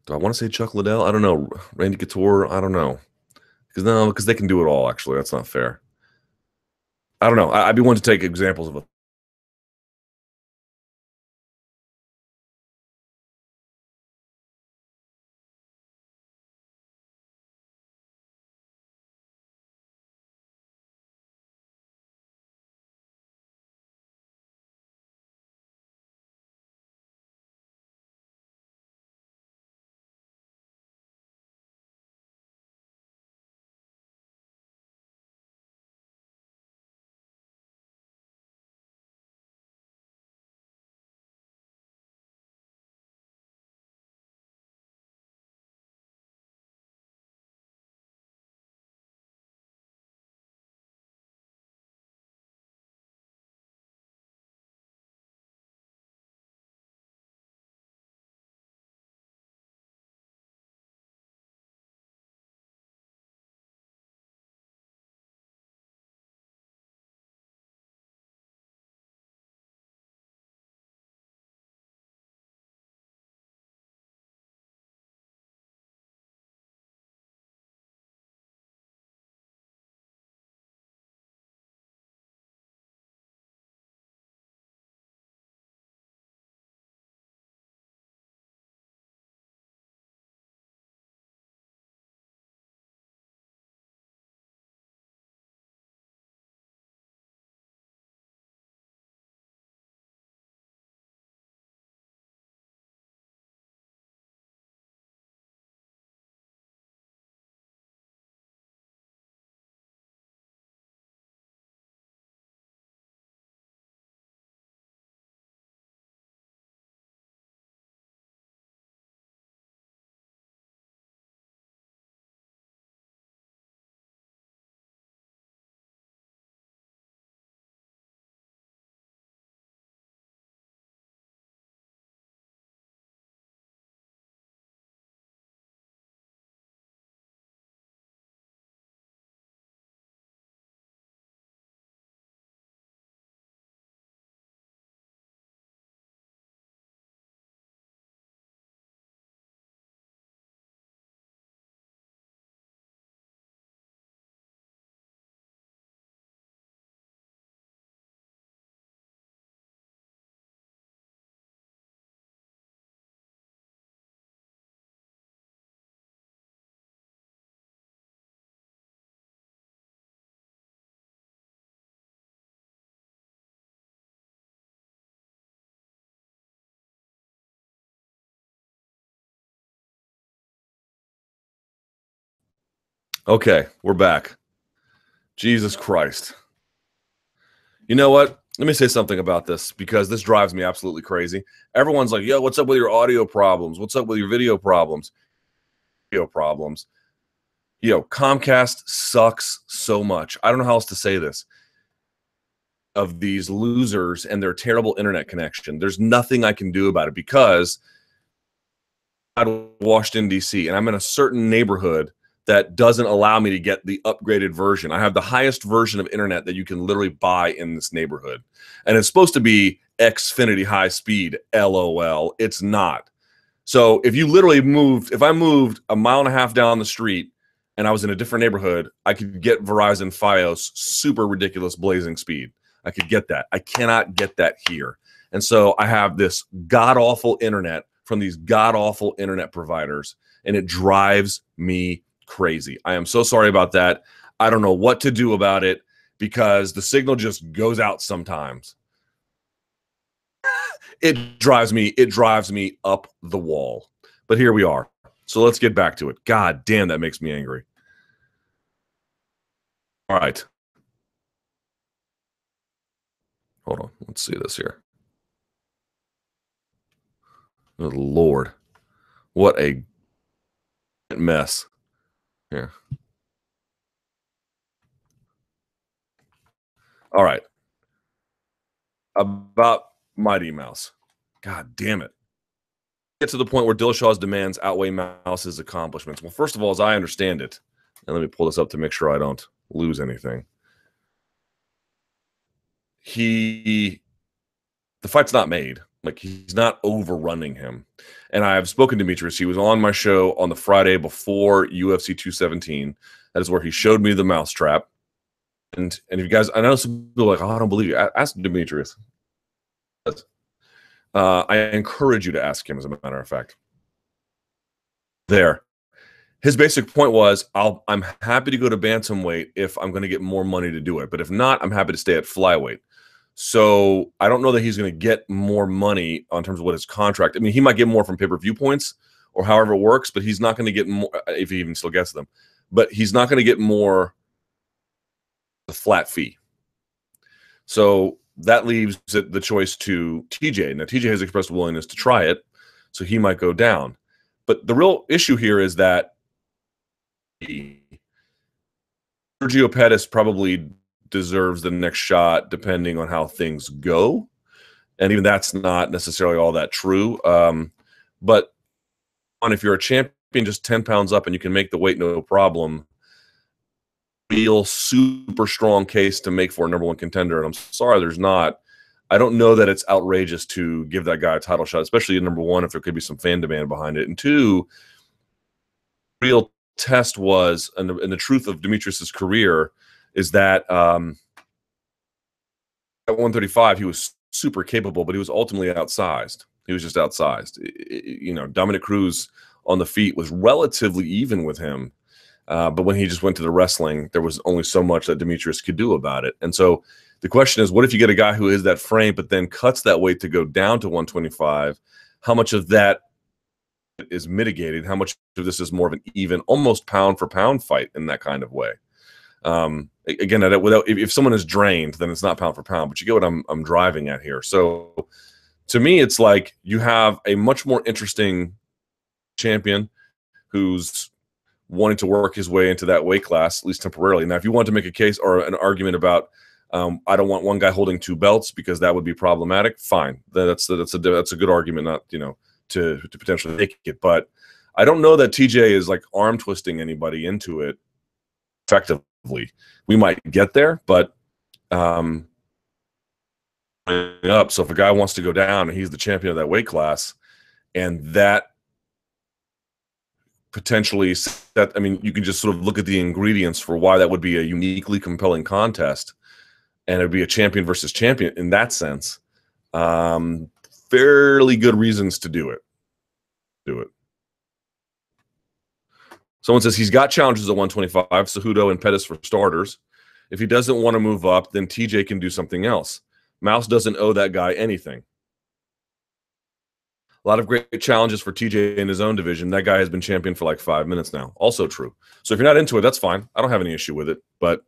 Do I want to say Chuck Liddell? I don't know. Randy Couture? I don't know. Because they can do it all, actually. That's not fair. I don't know. I'd be one to take examples of Okay, we're back. Jesus Christ. You know what? Let me say something about this because this drives me absolutely crazy. Everyone's like, yo, what's up with your audio problems? What's up with your video problems? Video problems. Comcast sucks so much. I don't know how else to say this. Of these losers and their terrible internet connection. There's nothing I can do about it because I'm in Washington, D.C., and I'm in a certain neighborhood that doesn't allow me to get the upgraded version. I have the highest version of internet that you can literally buy in this neighborhood. And it's supposed to be Xfinity high speed, LOL. It's not. So if I moved a mile and a half down the street and I was in a different neighborhood, I could get Verizon Fios super ridiculous blazing speed. I could get that. I cannot get that here. And so I have this god-awful internet from these god-awful internet providers, and it drives me crazy. I am so sorry about that. I don't know what to do about it because the signal just goes out sometimes. It drives me up the wall. But here we are. So let's get back to it. God damn, that makes me angry. All right. Hold on. Let's see this here. Oh, Lord. What a mess. Here. All right. About Mighty Mouse. God damn it. Get to the point where Dillashaw's demands outweigh Mouse's accomplishments. Well, first of all, as I understand it, and let me pull this up to make sure I don't lose anything. The fight's not made. Like, he's not overrunning him. And I've spoken to Demetrius. He was on my show on the Friday before UFC 217. That is where he showed me the mousetrap. And if you guys, I know some people are like, oh, I don't believe you. Ask Demetrius. I encourage you to ask him, as a matter of fact. There. His basic point was, I'm happy to go to bantamweight if I'm going to get more money to do it. But if not, I'm happy to stay at flyweight. So I don't know that he's going to get more money on terms of what his contract. I mean, he might get more from pay-per-view points or however it works, but he's not going to get more if he even still gets them. But he's not going to get more the flat fee. So that leaves the choice to TJ. Now, TJ has expressed a willingness to try it, so he might go down. But the real issue here is that Sergio Pettis probably deserves the next shot depending on how things go. And even that's not necessarily all that true. But if you're a champion just 10 pounds up and you can make the weight no problem, real super strong case to make for a number one contender. And I'm sorry, there's not. I don't know that it's outrageous to give that guy a title shot, especially in number one, if there could be some fan demand behind it. And two, real test was, and the truth of Demetrius's career is that at 135, he was super capable, but he was ultimately outsized. He was just outsized. Dominic Cruz on the feet was relatively even with him. But when he just went to the wrestling, there was only so much that Demetrius could do about it. And so the question is, what if you get a guy who is that frame, but then cuts that weight to go down to 125? How much of that is mitigated? How much of this is more of an even, almost pound for pound fight in that kind of way? Again, if someone is drained, then it's not pound for pound, but you get what I'm driving at here. So to me, it's like you have a much more interesting champion who's wanting to work his way into that weight class, at least temporarily. Now, if you want to make a case or an argument about I don't want one guy holding two belts because that would be problematic, fine. That's a good argument, not to potentially make it. But I don't know that TJ is like arm twisting anybody into it effectively. We might get there, but up. So if a guy wants to go down and he's the champion of that weight class, and that potentially set, I mean, you can just sort of look at the ingredients for why that would be a uniquely compelling contest, and it'd be a champion versus champion in that sense. Fairly good reasons to do it. Someone says he's got challenges at 125, Cejudo and Pettis for starters. If he doesn't want to move up, then TJ can do something else. Mouse doesn't owe that guy anything. A lot of great challenges for TJ in his own division. That guy has been champion for like 5 minutes now. Also true. So if you're not into it, that's fine. I don't have any issue with it. But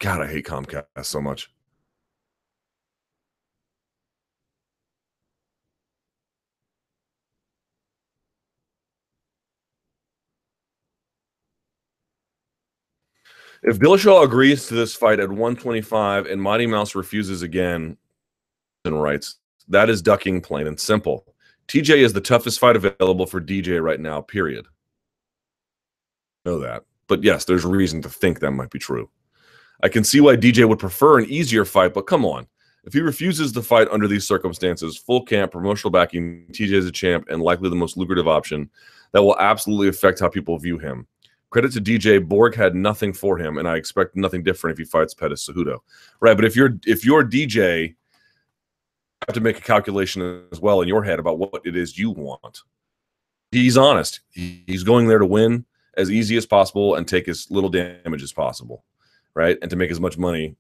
God, I hate Comcast so much. If Dillashaw agrees to this fight at 125 and Mighty Mouse refuses again and writes, that is ducking, plain and simple. TJ is the toughest fight available for DJ right now, period. Know that. But yes, there's reason to think that might be true. I can see why DJ would prefer an easier fight, but come on. If he refuses the fight under these circumstances, full camp, promotional backing, TJ is a champ and likely the most lucrative option, that will absolutely affect how people view him. Credit to DJ, Borg had nothing for him, and I expect nothing different if he fights Pettis Cejudo. Right, but if you're DJ, you have to make a calculation as well in your head about what it is you want. He's honest. He's going there to win as easy as possible and take as little damage as possible, right? And to make as much money,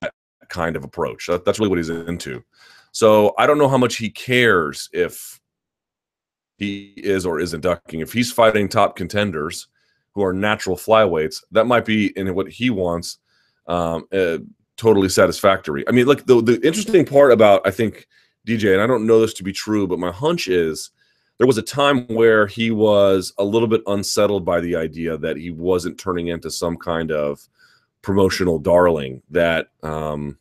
that kind of approach. That's really what he's into. So I don't know how much he cares if he is or isn't ducking. If he's fighting top contenders who are natural flyweights, that might be in what he wants totally satisfactory. I mean, look, the interesting part about, I think, DJ, and I don't know this to be true, but my hunch is there was a time where he was a little bit unsettled by the idea that he wasn't turning into some kind of promotional darling that not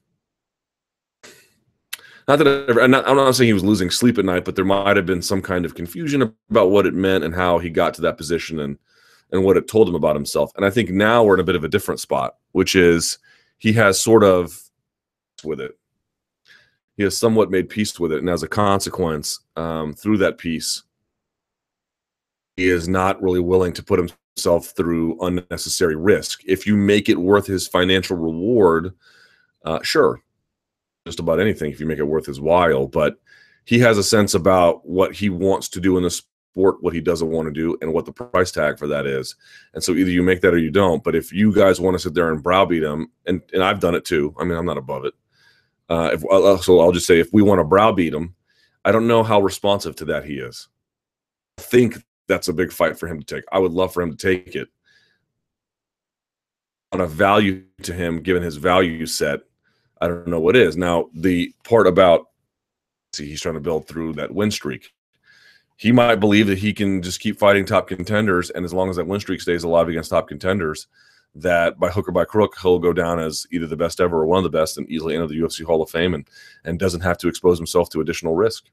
that I'm not saying he was losing sleep at night, but there might have been some kind of confusion about what it meant and how he got to that position and what it told him about himself. And I think now we're in a bit of a different spot, which is he has sort of with it. He has somewhat made peace with it. And as a consequence, through that peace, he is not really willing to put himself through unnecessary risk. If you make it worth his financial reward, sure, just about anything if you make it worth his while. But he has a sense about what he wants to do in the sport, what he doesn't want to do, and what the price tag for that is. And so either you make that or you don't. But if you guys want to sit there and browbeat him, and I've done it too. I mean, I'm not above it. So I'll just say, if we want to browbeat him, I don't know how responsive to that he is. I think that's a big fight for him to take. I would love for him to take it. On a value to him, given his value set, I don't know what is. Now, the part about, see, he's trying to build through that win streak. He might believe that he can just keep fighting top contenders, and as long as that win streak stays alive against top contenders, that by hook or by crook, he'll go down as either the best ever or one of the best and easily enter the UFC Hall of Fame and doesn't have to expose himself to additional risk.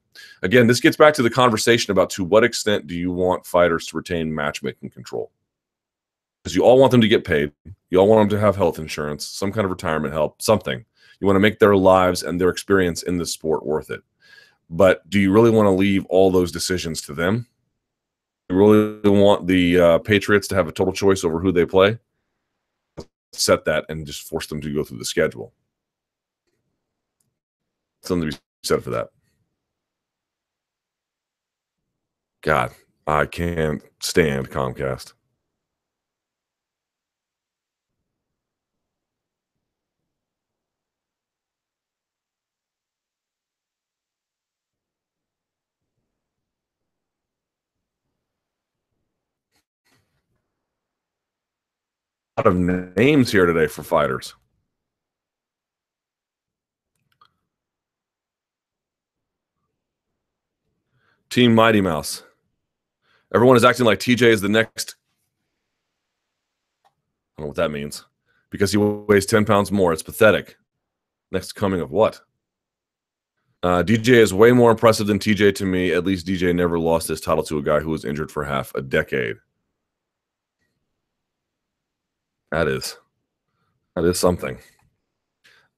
Again, this gets back to the conversation about to what extent do you want fighters to retain matchmaking control? Because you all want them to get paid. You all want them to have health insurance, some kind of retirement help, something. You want to make their lives and their experience in this sport worth it. But do you really want to leave all those decisions to them? You really want the Patriots to have a total choice over who they play? Set that and just force them to go through the schedule. Something to be said for that. God, I can't stand Comcast. A lot of names here today for fighters. Team Mighty Mouse. Everyone is acting like TJ is the next. I don't know what that means. Because he weighs 10 pounds more. It's pathetic. Next coming of what? DJ is way more impressive than TJ to me. At least DJ never lost his title to a guy who was injured for half a decade. That is something.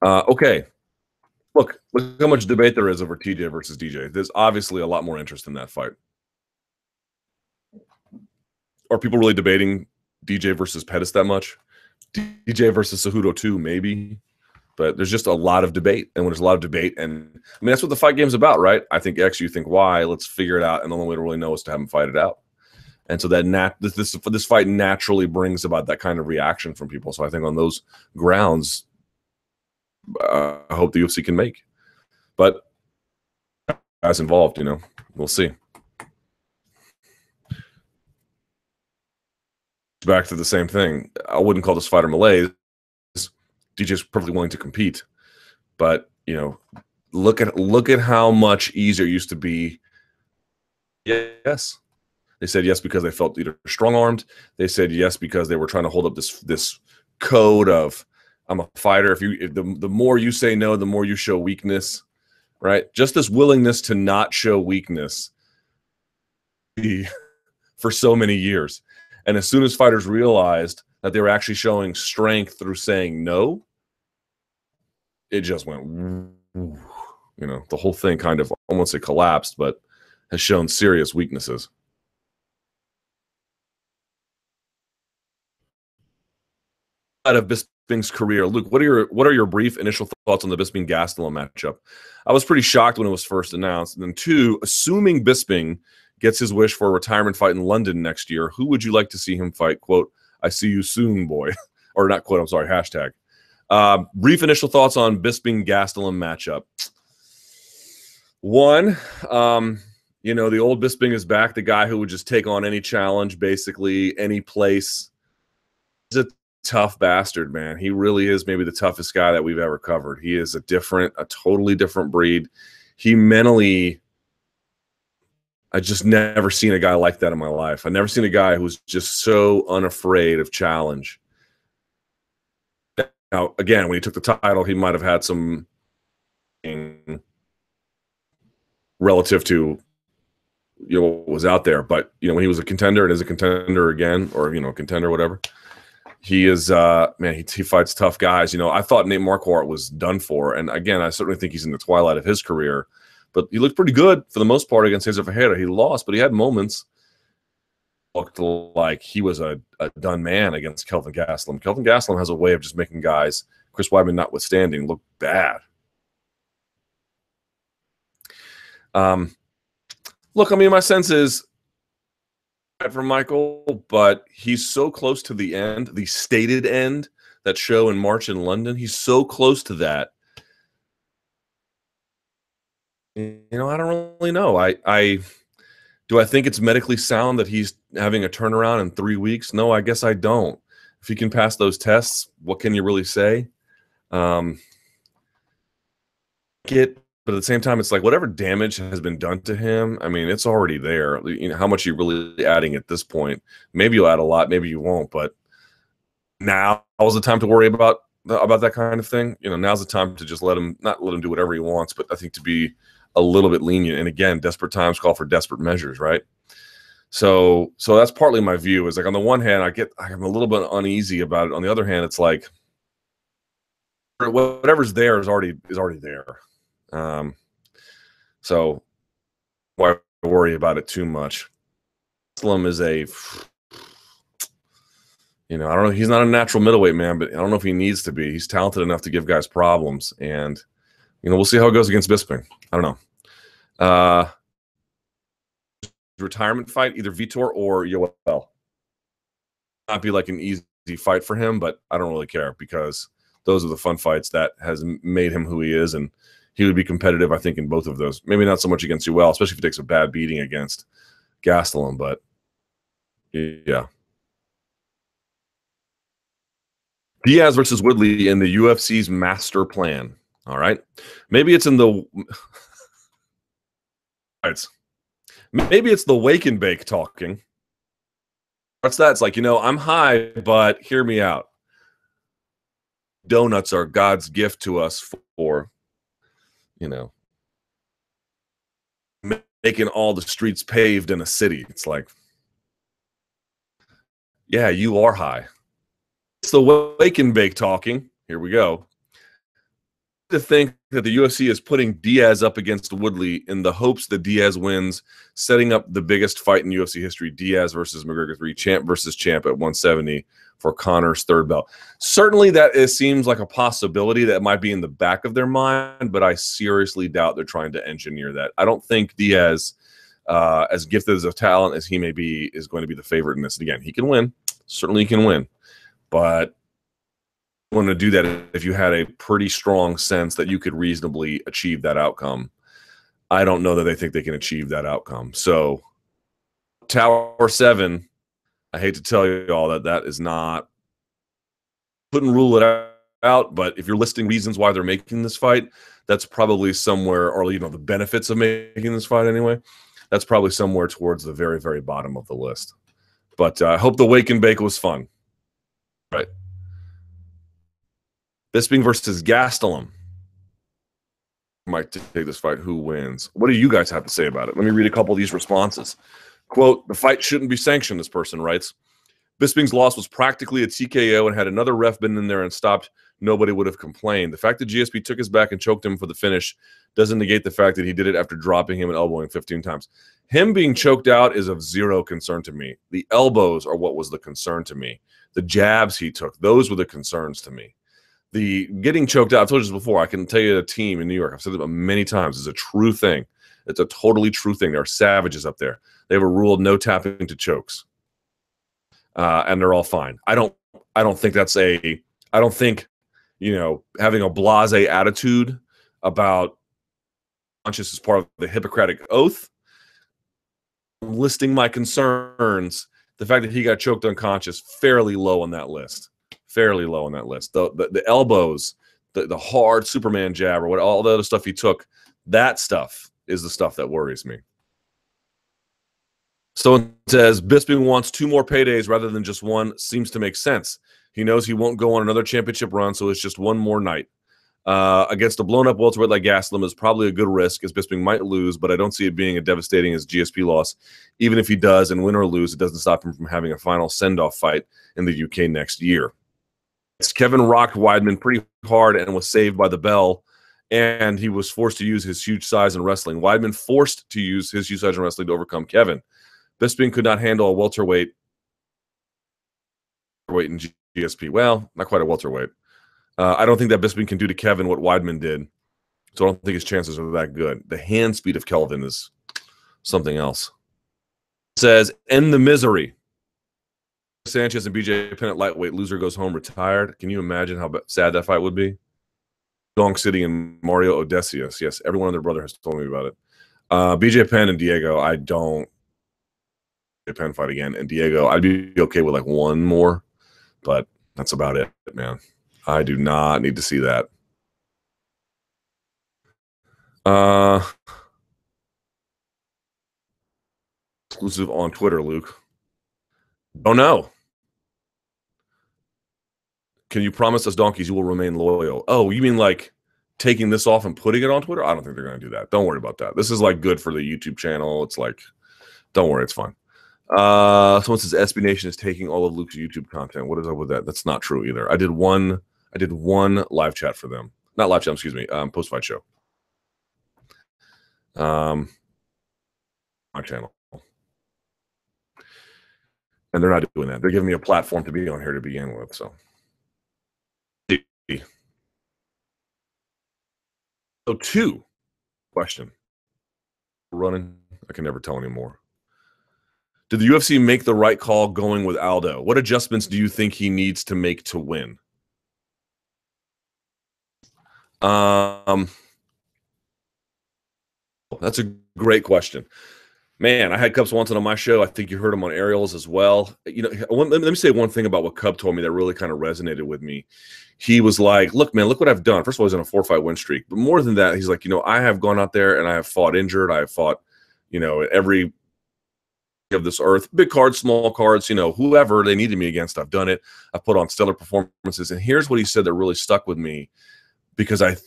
Okay. Look how much debate there is over TJ versus DJ. There's obviously a lot more interest in that fight. Are people really debating DJ versus Pettis that much? DJ versus Cejudo too, maybe. But there's just a lot of debate. And when there's a lot of debate, and I mean, that's what the fight game's about, right? I think X, you think Y, let's figure it out. And the only way to really know is to have them fight it out. And so that this fight naturally brings about that kind of reaction from people. So I think on those grounds, I hope the UFC can make. But guys involved, we'll see. Back to the same thing. I wouldn't call this fighter malaise. DJ's perfectly willing to compete. But, you know, look at how much easier it used to be. Yes. They said yes because they felt either strong-armed. They said yes because they were trying to hold up this code of, I'm a fighter. If the more you say no, the more you show weakness, right? Just this willingness to not show weakness for so many years. And as soon as fighters realized that they were actually showing strength through saying no, it just went, you know, the whole thing kind of, I won't say collapsed, but has shown serious weaknesses. Out of Bisping's career, Luke, what are your brief initial thoughts on the Bisping Gastelum matchup? I was pretty shocked when it was first announced. And then two, assuming Bisping gets his wish for a retirement fight in London next year, who would you like to see him fight? Quote, I see you soon, boy. Or not quote, I'm sorry, hashtag. Brief initial thoughts on Bisping Gastelum matchup. One, you know, the old Bisping is back, the guy who would just take on any challenge, basically any place. He's a tough bastard, man. He really is maybe the toughest guy that we've ever covered. He is a totally different breed. He mentally, I just never seen a guy like that in my life. I've never seen a guy who's just so unafraid of challenge. Now, again, when he took the title, he might have had some relative to, you know, what was out there. But, you know, when he was a contender and is a contender again, or, you know, contender, whatever, he is, man, he fights tough guys. You know, I thought Nate Marquardt was done for. And again, I certainly think he's in the twilight of his career. But he looked pretty good for the most part against Cesar Ferreira. He lost, but he had moments. Looked like he was a done man against Kelvin Gastelum. Kelvin Gastelum has a way of just making guys, Chris Weidman notwithstanding, look bad. Look, I mean, my sense is from Michael, but he's so close to the end, the stated end, that show in March in London. He's so close to that. You know, I don't really know. Do I think it's medically sound that he's having a turnaround in 3 weeks? No, I guess I don't. If he can pass those tests, what can you really say? But at the same time, it's like whatever damage has been done to him, I mean, it's already there. You know, how much are you really adding at this point? Maybe you'll add a lot, maybe you won't. But now is the time to worry about that kind of thing. You know, now's the time to just not let him do whatever he wants, but I think to be a little bit lenient. And again, desperate times call for desperate measures, right? So that's partly my view. Is like, on the one hand, I'm a little bit uneasy about it. On the other hand, it's like whatever's there is already there. So why worry about it too much? Gastelum is you know, I don't know. He's not a natural middleweight, man, but I don't know if he needs to be. He's talented enough to give guys problems, and you know, we'll see how it goes against Bisping. I don't know. Retirement fight, either Vitor or Yoel. Not be like an easy fight for him, but I don't really care because those are the fun fights that has made him who he is, and he would be competitive, I think, in both of those. Maybe not so much against Yoel, especially if he takes a bad beating against Gastelum, but yeah. Diaz versus Woodley in the UFC's master plan. All right. Maybe it's in the maybe it's the wake and bake talking. What's that? It's like, you know, I'm high, but hear me out. Donuts are God's gift to us for, you know, making all the streets paved in a city. It's like, yeah, you are high. It's the wake and bake talking. Here we go. To think that the UFC is putting Diaz up against Woodley in the hopes that Diaz wins, setting up the biggest fight in UFC history, Diaz versus McGregor 3, champ versus champ at 170 for Conor's third belt. Certainly that seems like a possibility that might be in the back of their mind, but I seriously doubt they're trying to engineer that. I don't think Diaz, as gifted as a talent as he may be, is going to be the favorite in this. And again, he can win. Certainly he can win. But want to do that if you had a pretty strong sense that you could reasonably achieve that outcome. I don't know that they think they can achieve that outcome. So Tower 7, I hate to tell you all that is not, couldn't rule it out. But if you're listing reasons why they're making this fight, that's probably somewhere, or the benefits of making this fight anyway, that's probably somewhere towards the very, very bottom of the list. But I hope the wake and bake was fun. Right. Bisping versus Gastelum. Might take this fight. Who wins? What do you guys have to say about it? Let me read a couple of these responses. Quote, the fight shouldn't be sanctioned, this person writes. Bisping's loss was practically a TKO, and had another ref been in there and stopped, nobody would have complained. The fact that GSP took his back and choked him for the finish doesn't negate the fact that he did it after dropping him and elbowing 15 times. Him being choked out is of zero concern to me. The elbows are what was the concern to me. The jabs he took, those were the concerns to me. The getting choked out, I've told you this before, I can tell you a team in New York, I've said it many times, is a true thing. It's a totally true thing. There are savages up there. They have a rule, no tapping to chokes. And they're all fine. I don't think that's I don't think, having a blasé attitude about conscious as part of the Hippocratic Oath, listing my concerns, the fact that he got choked unconscious, fairly low on that list. Fairly low on that list. The elbows, the hard Superman jab, or all the other stuff he took, that stuff is the stuff that worries me. So it says, Bisping wants 2 more paydays rather than just one. Seems to make sense. He knows he won't go on another championship run, so it's just one more night. Against a blown-up welterweight like Gastelum is probably a good risk, as Bisping might lose, but I don't see it being as devastating as GSP loss. Even if he does, and win or lose, it doesn't stop him from having a final send-off fight in the UK next year. Kevin rocked Weidman pretty hard and was saved by the bell, and he was forced to use his huge size in wrestling. Weidman forced to use his huge size in wrestling to overcome Kevin. Bisping could not handle a welterweight in GSP. Well, not quite a welterweight. I don't think that Bisping can do to Kevin what Weidman did, so I don't think his chances are that good. The hand speed of Kelvin is something else. It says, end the misery. Sanchez and BJ Penn at lightweight. Loser goes home retired. Can you imagine how sad that fight would be? Dong City and Mario Odysseus. Yes, everyone and their brother has told me about it. BJ Penn and Diego, I don't. BJ Penn fight again. And Diego, I'd be okay with like one more, but that's about it, man. I do not need to see that. Exclusive on Twitter, Luke. Don't know. Can you promise us donkeys you will remain loyal? Oh, you mean like taking this off and putting it on Twitter? I don't think they're going to do that. Don't worry about that. This is like good for the YouTube channel. It's like, don't worry, it's fine. Someone says SB Nation is taking all of Luke's YouTube content. What is up with that? That's not true either. I did one live chat for them. Not live chat, excuse me, post-fight show. My channel. And they're not doing that. They're giving me a platform to be on here to begin with. So 2 question. Running. I can never tell anymore. Did the UFC make the right call going with Aldo? What adjustments do you think he needs to make to win? That's a great question. Man, I had Cub Swanson on my show. I think you heard him on Ariel's as well. Let me say one thing about what Cub told me that really kind of resonated with me. He was like, look, man, look what I've done. First of all, he's on a 4-fight win streak. But more than that, he's like, I have gone out there and I have fought injured. I have fought, every of this earth, big cards, small cards, whoever they needed me against, I've done it. I've put on stellar performances. And here's what he said that really stuck with me, because I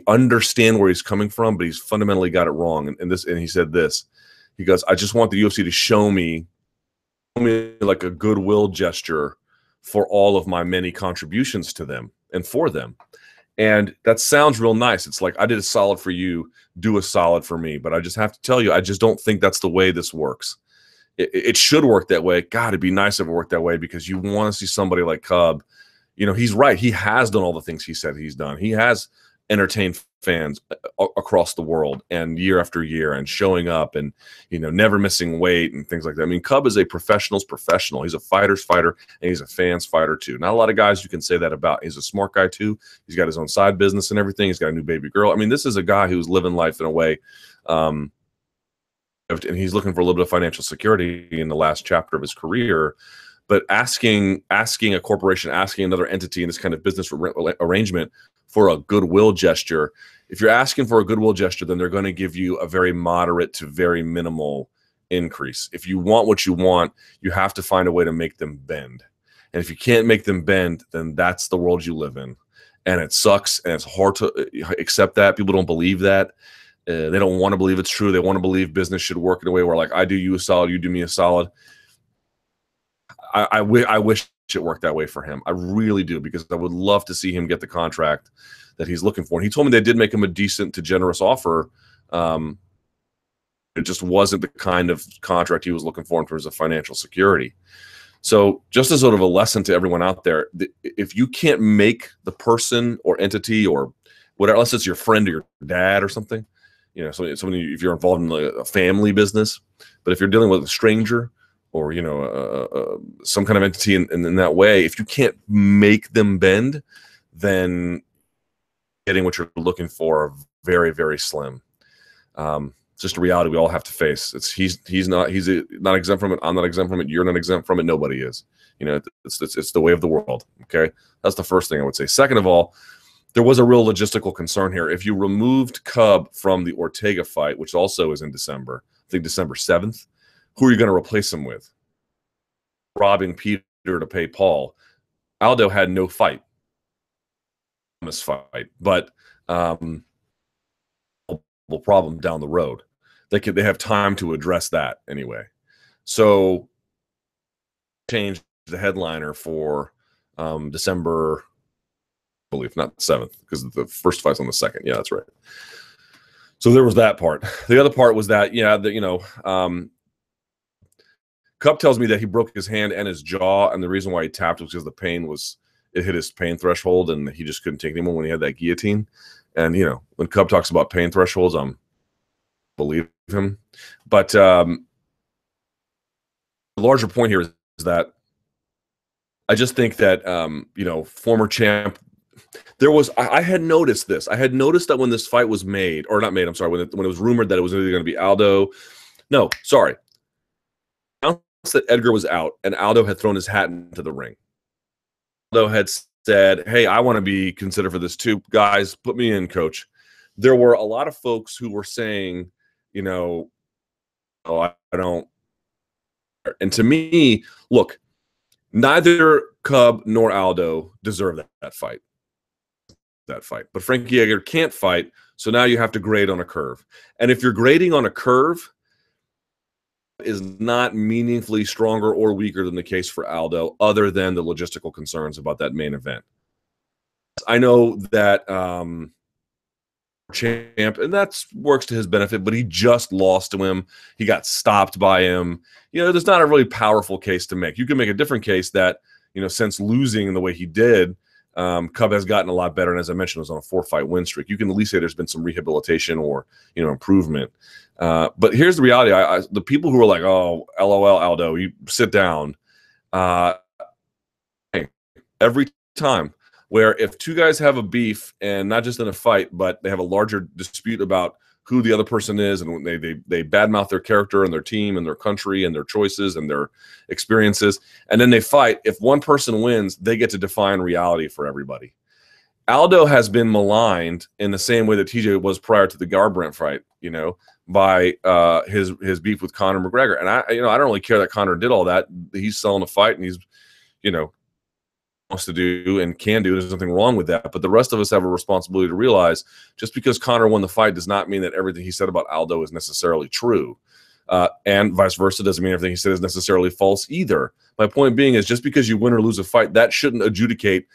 understand where he's coming from, but he's fundamentally got it wrong. And he said this. He goes, I just want the UFC to show me like a goodwill gesture for all of my many contributions to them and for them. And that sounds real nice. It's like, I did a solid for you, do a solid for me. But I just have to tell you, I just don't think that's the way this works. It should work that way. God, it'd be nice if it worked that way, because you want to see somebody like Cub. He's right. He has done all the things he said he's done. He has entertained fans across the world and year after year, and showing up and, never missing weight and things like that. I mean, Cub is a professional's professional. He's a fighter's fighter, and he's a fan's fighter too. Not a lot of guys you can say that about. He's a smart guy too. He's got his own side business and everything. He's got a new baby girl. I mean, this is a guy who's living life in a way, and he's looking for a little bit of financial security in the last chapter of his career. But asking a corporation, asking another entity in this kind of business arrangement for a goodwill gesture, if you're asking for a goodwill gesture, then they're going to give you a very moderate to very minimal increase. If you want what you want, you have to find a way to make them bend. And if you can't make them bend, then that's the world you live in. And it sucks, and it's hard to accept that. People don't believe that. They don't want to believe it's true. They want to believe business should work in a way where, like, I do you a solid, you do me a solid. I wish it worked that way for him. I really do, because I would love to see him get the contract that he's looking for. And he told me they did make him a decent to generous offer. It just wasn't the kind of contract he was looking for in terms of financial security. So just as sort of a lesson to everyone out there, if you can't make the person or entity or whatever, unless it's your friend or your dad or something, you know, somebody, if you're involved in a family business, but if you're dealing with a stranger or, you know, some kind of entity in that way, if you can't make them bend, then getting what you're looking for are very, very slim. It's just a reality we all have to face. He's not exempt from it. I'm not exempt from it. You're not exempt from it. Nobody is. You know, it's the way of the world. Okay, that's the first thing I would say. Second of all, there was a real logistical concern here. If you removed Cub from the Ortega fight, which also is in December, I think December 7th, who are you going to replace him with? Robbing Peter to pay Paul. Aldo had no fight. But problem down the road. They have time to address that anyway. So change the headliner for December, I believe, not the 7th, because the first fight's on the 2nd. Yeah, that's right. So there was that part. The other part was that, yeah, Cup tells me that he broke his hand and his jaw, and the reason why he tapped was because the pain it hit his pain threshold, and he just couldn't take it anymore when he had that guillotine. And, you know, when Cub talks about pain thresholds, believe him. But the larger point here is that I just think that, you know, former champ, I had noticed this. I had noticed that when this fight was made, or not made, I'm sorry, when it was rumored that it was either going to be Aldo. No, sorry. Announced that Edgar was out and Aldo had thrown his hat into the ring. Aldo had said, hey, I want to be considered for this too. Guys, put me in, coach. There were a lot of folks who were saying, you know, oh, I don't. And to me, look, neither Cub nor Aldo deserve that fight. But Frankie Edgar can't fight, so now you have to grade on a curve. And if you're grading on a curve, is not meaningfully stronger or weaker than the case for Aldo, other than the logistical concerns about that main event. I know that champ, and that works to his benefit, but he just lost to him. He got stopped by him. You know, there's not a really powerful case to make. You can make a different case that, you know, since losing in the way he did, Cub has gotten a lot better, and as I mentioned, was on a 4-fight win streak. You can at least say there's been some rehabilitation or, you know, improvement. But here's the reality: the people who are like, "Oh, LOL, Aldo, you sit down." Every time, where if two guys have a beef, and not just in a fight, but they have a larger dispute about who the other person is, and they badmouth their character and their team and their country and their choices and their experiences, and then they fight. If one person wins, they get to define reality for everybody. Aldo has been maligned in the same way that TJ was prior to the Garbrandt fight, you know, by his beef with Conor McGregor. And I don't really care that Conor did all that. He's selling a fight, and he's, you know, wants to do and can do. There's nothing wrong with that. But the rest of us have a responsibility to realize just because Conor won the fight does not mean that everything he said about Aldo is necessarily true. And vice versa doesn't mean everything he said is necessarily false either. My point being is just because you win or lose a fight, that shouldn't adjudicate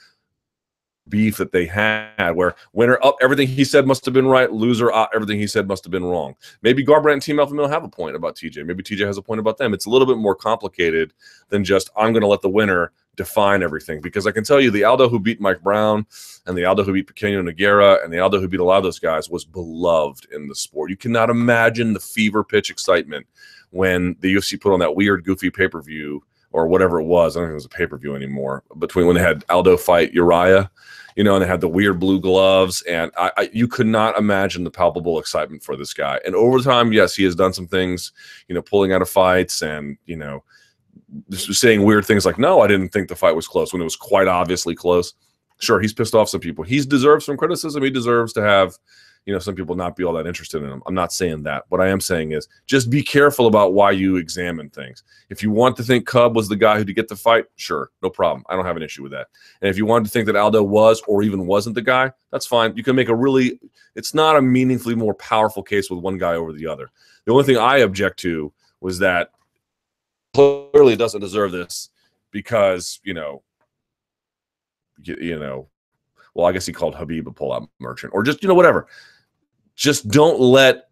beef that they had, where winner up, everything he said must have been right, loser everything he said must have been wrong. Maybe Garbrandt and Team Alpha Male have a point about TJ. Maybe TJ has a point about them. It's a little bit more complicated than just I'm going to let the winner define everything, because I can tell you the Aldo who beat Mike Brown and the Aldo who beat Pequeno Nogueira and the Aldo who beat a lot of those guys was beloved in the sport. You cannot imagine the fever pitch excitement when the UFC put on that weird goofy pay-per-view or whatever it was. I don't think it was a pay-per-view anymore, between when they had Aldo fight Uriah, you know, and they had the weird blue gloves, and you could not imagine the palpable excitement for this guy. And over time, yes, he has done some things, you know, pulling out of fights and, you know, just saying weird things like, no, I didn't think the fight was close when it was quite obviously close. Sure, he's pissed off some people. He deserves some criticism. He deserves to have, some people not be all that interested in him. I'm not saying that. What I am saying is just be careful about why you examine things. If you want to think Cub was the guy who did get the fight, sure, no problem. I don't have an issue with that. And if you wanted to think that Aldo was or even wasn't the guy, that's fine. You can make it's not a meaningfully more powerful case with one guy over the other. The only thing I object to was that clearly doesn't deserve this because, well, I guess he called Habib a pull-out merchant or just, whatever. Just don't let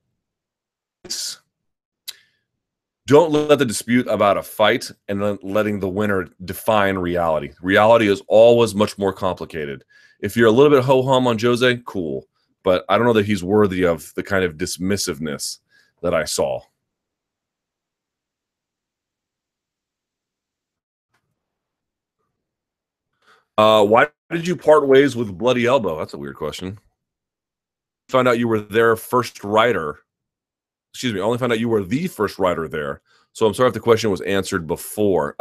the dispute about a fight and then letting the winner define reality. Reality is always much more complicated. If you're a little bit ho-hum on Jose, cool. But I don't know that he's worthy of the kind of dismissiveness that I saw. Why did you part ways with Bloody Elbow? That's a weird question. Found out you were their first writer. Excuse me, I only found out you were the first writer there. So I'm sorry if the question was answered before.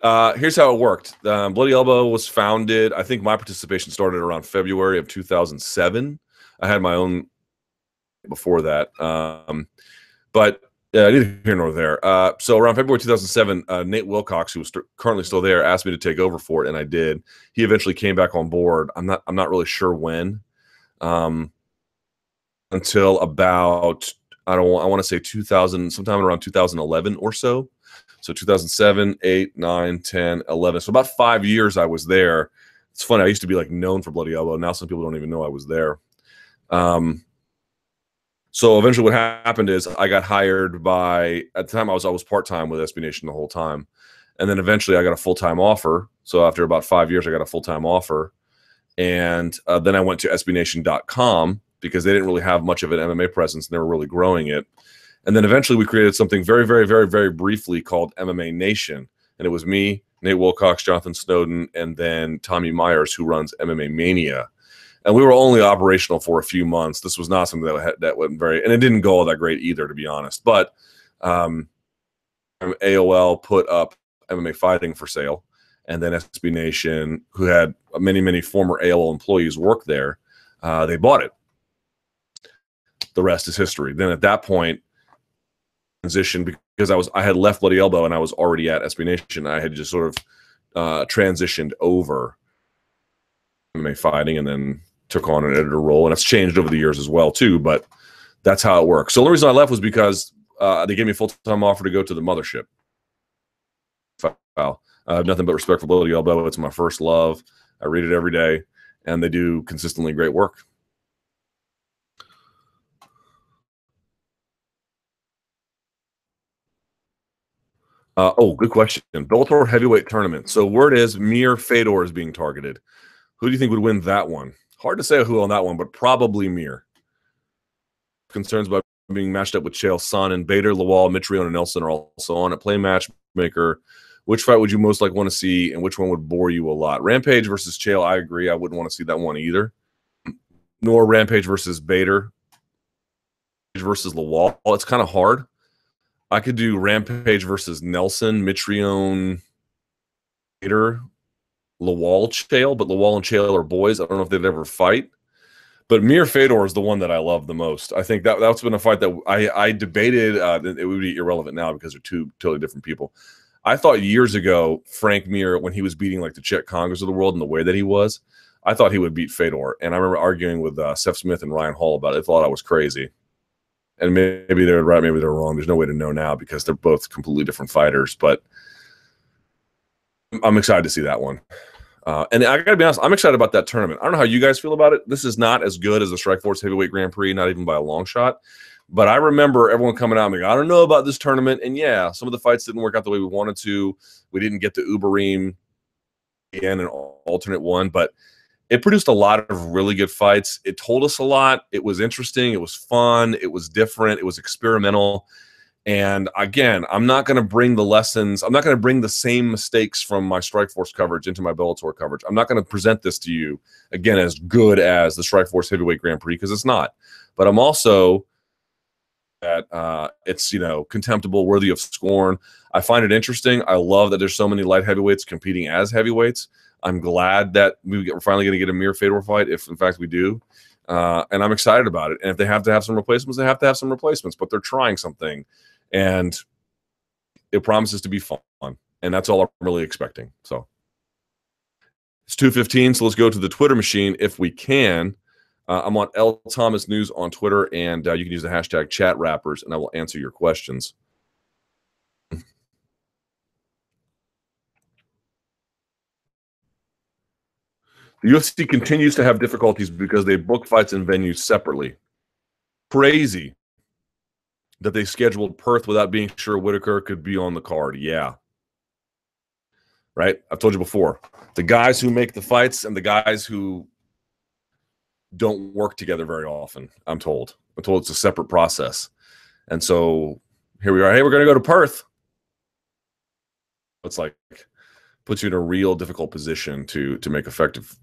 Here's how it worked. Bloody Elbow was founded. I think my participation started around February of 2007. I had my own before that. But neither here nor there. So around February 2007, Nate Wilcox, who was currently still there, asked me to take over for it, and I did. He eventually came back on board. I'm not really sure when. Until about I want to say 2000, sometime around 2011 or so. So 2007, 8, 9, 10, 11. So about 5 years I was there. It's funny. I used to be known for Bloody Elbow. Now some people don't even know I was there. So eventually what happened is I got hired by, at the time I was part-time with SB Nation the whole time. And then eventually I got a full-time offer. So after about 5 years, I got a full-time offer. And then I went to SBNation.com because they didn't really have much of an MMA presence and they were really growing it. And then eventually we created something very, very, very, very briefly called MMA Nation. And it was me, Nate Wilcox, Jonathan Snowden, and then Tommy Myers, who runs MMA Mania. And we were only operational for a few months. This was not something that went very, and it didn't go all that great either, to be honest. But AOL put up MMA Fighting for sale, and then SB Nation, who had many, many former AOL employees work there, they bought it. The rest is history. Then at that point, transitioned because I had left Bloody Elbow and I was already at SB Nation. I had just sort of transitioned over MMA Fighting, and then took on an editor role, and it's changed over the years as well too, but that's how it works. So the only reason I left was because they gave me a full-time offer to go to the mothership. I have nothing but respect for Bloody Elbow. It's my first love. I read it every day, and they do consistently great work. Good question. Bellator heavyweight tournament. So word is Mir Fedor is being targeted. Who do you think would win that one? Hard to say who on that one, but probably Mir. Concerns about being matched up with Chael Sonnen, Bader, Lawal, Mitrione, and Nelson are also on it. Play matchmaker. Which fight would you most want to see, and which one would bore you a lot? Rampage versus Chael, I agree. I wouldn't want to see that one either. Nor Rampage versus Bader versus Lawal. It's kind of hard. I could do Rampage versus Nelson, Mitrione, Bader, Lawal, Chael, but Lawal and Chael are boys. I don't know if they'd ever fight. But Mir Fedor is the one that I love the most. I think that's been a fight that I debated. It would be irrelevant now because they're two totally different people. I thought years ago, Frank Mir, when he was beating the Chet Congers of the world and the way that he was, I thought he would beat Fedor. And I remember arguing with Seth Smith and Ryan Hall about it. They thought I was crazy. And maybe they're right, maybe they're wrong. There's no way to know now because they're both completely different fighters. But I'm excited to see that one. And I got to be honest, I'm excited about that tournament. I don't know how you guys feel about it. This is not as good as the Strikeforce Heavyweight Grand Prix, not even by a long shot. But I remember everyone coming out and being, I don't know about this tournament. And yeah, some of the fights didn't work out the way we wanted to. We didn't get the Uberim in an alternate one, but it produced a lot of really good fights. It told us a lot. It was interesting. It was fun. It was different. It was experimental. And again, I'm not going to bring the lessons. I'm not going to bring the same mistakes from my Strikeforce coverage into my Bellator coverage. I'm not going to present this to you, again, as good as the Strikeforce Heavyweight Grand Prix because it's not. but I'm also that it's, contemptible, worthy of scorn. I find it interesting. I love that there's so many light heavyweights competing as heavyweights. I'm glad that we're finally going to get a Mir Fedor fight, if in fact we do. And I'm excited about it. And if they have to have some replacements, they have to have some replacements. But they're trying something, and it promises to be fun. And that's all I'm really expecting. So it's 2:15, so let's go to the Twitter machine if we can. I'm on L Thomas News on Twitter, and you can use the hashtag #ChatRappers, and I will answer your questions. The UFC continues to have difficulties because they book fights and venues separately. Crazy that they scheduled Perth without being sure Whitaker could be on the card. Yeah. Right? I've told you before. The guys who make the fights and the guys who don't work together very often, I'm told. I'm told it's a separate process. And so here we are. Hey, we're going to go to Perth. It's like puts you in a real difficult position to make effective.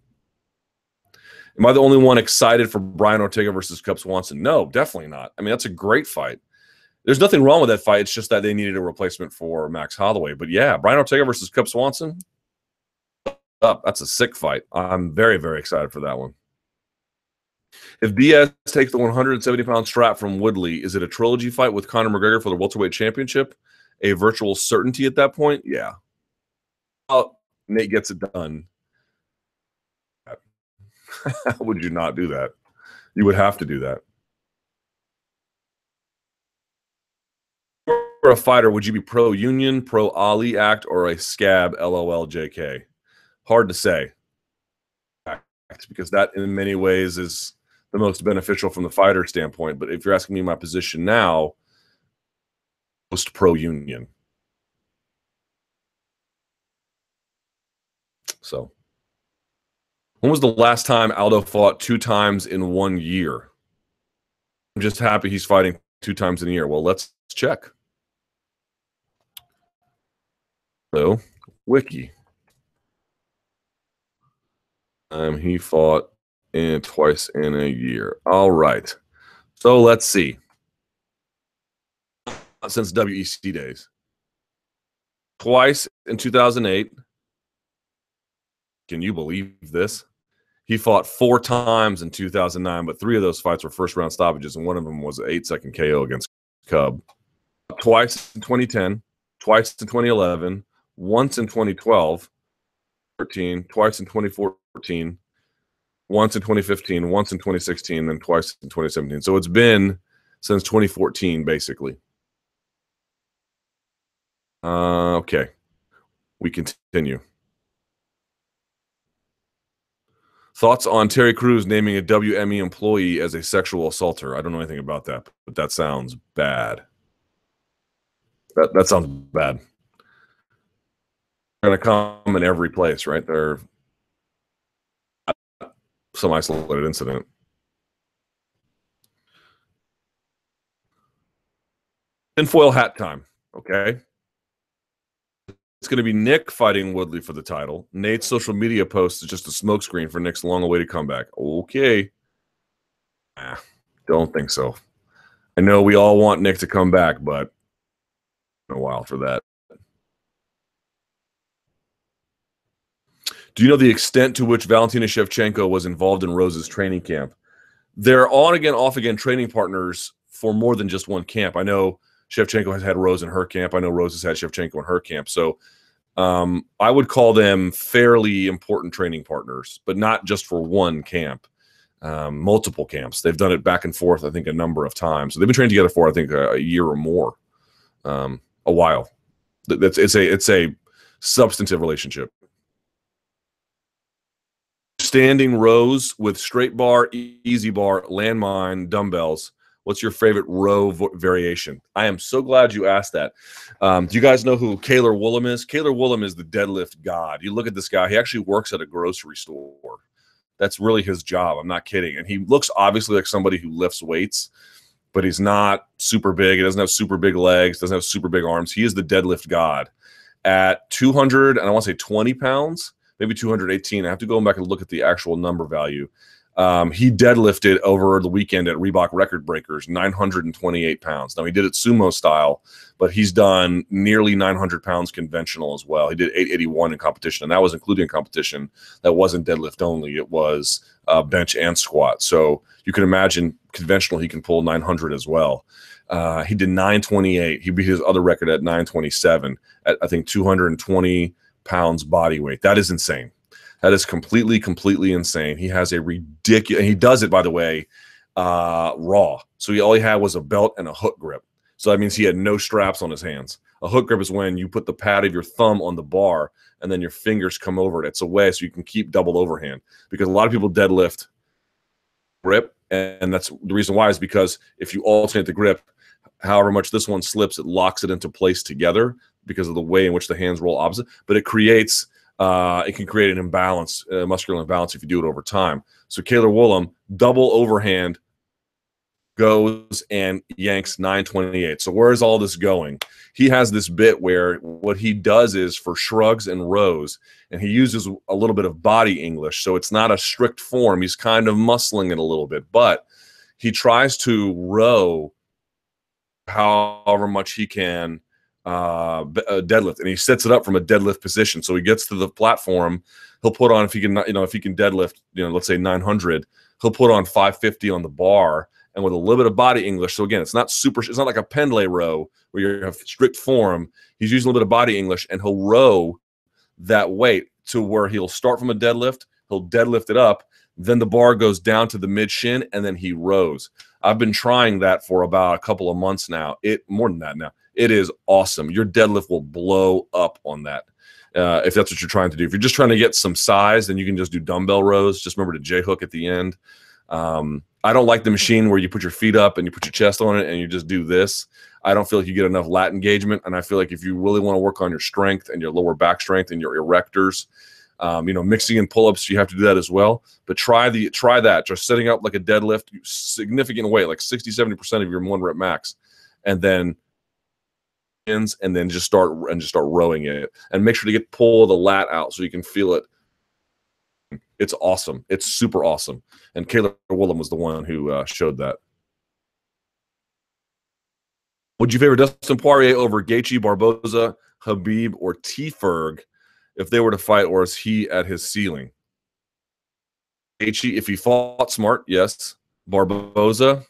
Am I the only one excited for Brian Ortega versus Cub Swanson? No, definitely not. I mean, that's a great fight. There's nothing wrong with that fight. It's just that they needed a replacement for Max Holloway. But yeah, Brian Ortega versus Cub Swanson, that's a sick fight. I'm very, very excited for that one. If Diaz takes the 170-pound strap from Woodley, is it a trilogy fight with Conor McGregor for the welterweight championship? A virtual certainty at that point? Yeah. Oh, Nate gets it done. How would you not do that? You would have to do that. For a fighter, would you be pro-union, pro-Ali Act, or a scab, LOL, JK? Hard to say. Because that, in many ways, is the most beneficial from the fighter standpoint. But if you're asking me my position now, most pro-union. So, when was the last time Aldo fought 2 times in 1 year? I'm just happy he's fighting 2 times in a year. Well, let's check. So, Wiki. He fought twice in a year. All right. So let's see. Since WEC days. Twice in 2008. Can you believe this? He fought 4 times in 2009, but 3 of those fights were first-round stoppages, and one of them was an 8-second KO against Cub. Twice in 2010, twice in 2011, once in 2012, 13, twice in 2014, once in 2015, once in 2016, then twice in 2017. So it's been since 2014, basically. Okay. We continue. Thoughts on Terry Crews naming a WME employee as a sexual assaulter? I don't know anything about that, but that sounds bad. That sounds bad. They're going to come in every place, right? They're some isolated incident. Tinfoil hat time, okay? It's going to be Nick fighting Woodley for the title. Nate's social media post is just a smokescreen for Nick's long-awaited comeback. Okay. Don't think so. I know we all want Nick to come back, but a while for that. Do you know the extent to which Valentina Shevchenko was involved in Rose's training camp? They're on-again, off-again training partners for more than just one camp. I know Shevchenko has had Rose in her camp. I know Rose has had Shevchenko in her camp. So I would call them fairly important training partners, but not just for one camp, multiple camps. They've done it back and forth, I think, a number of times. So they've been training together for, I think, a year or more, a while. It's a substantive relationship. Standing rows with straight bar, easy bar, landmine, dumbbells. What's your favorite row variation? I am so glad you asked that. Do you guys know who Kaylor Woolham is? Kaylor Woolham is the deadlift god. You look at this guy. He actually works at a grocery store. That's really his job. I'm not kidding. And he looks obviously like somebody who lifts weights, but he's not super big. He doesn't have super big legs, doesn't have super big arms. He is the deadlift god. At 200, and I want to say 20 pounds, maybe 218. I have to go back and look at the actual number value. He deadlifted over the weekend at Reebok Record Breakers 928 pounds. Now, he did it sumo style, but he's done nearly 900 pounds conventional as well. He did 881 in competition, and that was including competition that wasn't deadlift only. It was bench and squat. So you can imagine conventional, he can pull 900 as well. He did 928. He beat his other record at 927 at, I think, 220 pounds body weight. That is insane. That is completely insane. He has a ridiculous, and he does it, by the way, raw. So all he had was a belt and a hook grip. So that means he had no straps on his hands. A hook grip is when you put the pad of your thumb on the bar and then your fingers come over it. It's a way so you can keep double overhand, because a lot of people deadlift grip, and that's the reason why, is because if you alternate the grip, however much this one slips, it locks it into place together because of the way in which the hands roll opposite. But it creates it can create an imbalance, muscular imbalance, if you do it over time. So Caleb Woolham, double overhand, goes and yanks 928. So where is all this going? He has this bit where what he does is for shrugs and rows, and he uses a little bit of body English. So it's not a strict form. He's kind of muscling it a little bit, but he tries to row however much he can deadlift, and he sets it up from a deadlift position. So he gets to the platform, he'll put on, if he can, if he can deadlift, let's say 900, he'll put on 550 on the bar, and with a little bit of body English. So again, it's not like a pendlay row where you have strict form. He's using a little bit of body English, and he'll row that weight to where he'll start from a deadlift, he'll deadlift it up, then the bar goes down to the mid shin, and then he rows. I've been trying that for about a couple of months now. More than that now. It is awesome. Your deadlift will blow up on that if that's what you're trying to do. If you're just trying to get some size, then you can just do dumbbell rows. Just remember to J-hook at the end. I don't like the machine where you put your feet up and you put your chest on it and you just do this. I don't feel like you get enough lat engagement, and I feel like if you really want to work on your strength and your lower back strength and your erectors, mixing in pull-ups, you have to do that as well. But try that. Just setting up like a deadlift, significant weight, like 60-70% of your 1 rep max, and then just start rowing it, and make sure to pull the lat out so you can feel it. It's awesome. It's super awesome. And Caleb Woolham was the one who showed that. Would you favor Dustin Poirier over Gaethje, Barboza, Khabib, or T-Ferg if they were to fight, or is he at his ceiling? Gaethje, if he fought smart, yes. Barboza,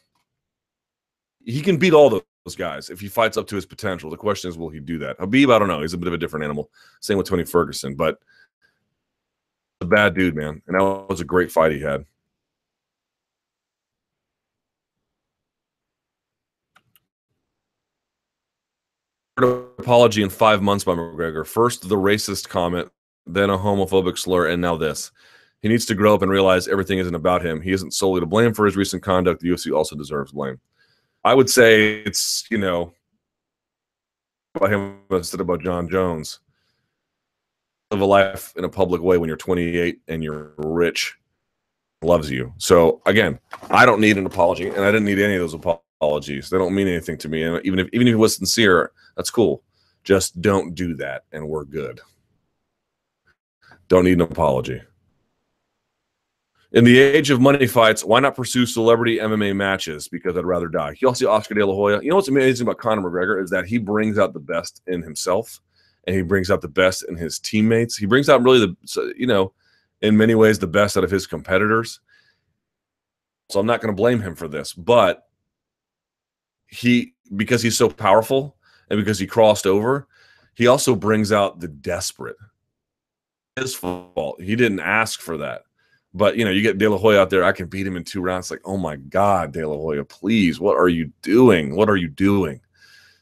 he can beat all those guys if he fights up to his potential. The question is, will he do that? Khabib, I don't know. He's a bit of a different animal. Same with Tony Ferguson, but a bad dude, man. And that was a great fight he had. Apology in 5 months by McGregor. First, the racist comment, then a homophobic slur, and now this. He needs to grow up and realize everything isn't about him. He isn't solely to blame for his recent conduct. The UFC also deserves blame. I would say it's, about him instead about John Jones. Live a life in a public way when you're 28 and you're rich, loves you. So again, I don't need an apology, and I didn't need any of those apologies. They don't mean anything to me. And even if he was sincere, that's cool. Just don't do that, and we're good. Don't need an apology. In the age of money fights, why not pursue celebrity MMA matches? Because I'd rather die. You also see Oscar De La Hoya. You know what's amazing about Conor McGregor is that he brings out the best in himself, and he brings out the best in his teammates. He brings out really in many ways, the best out of his competitors. So I'm not going to blame him for this, but because he's so powerful and because he crossed over, he also brings out the desperate. His fault. He didn't ask for that. But, you get De La Hoya out there, I can beat him in 2 rounds. Like, oh, my God, De La Hoya, please, what are you doing? What are you doing?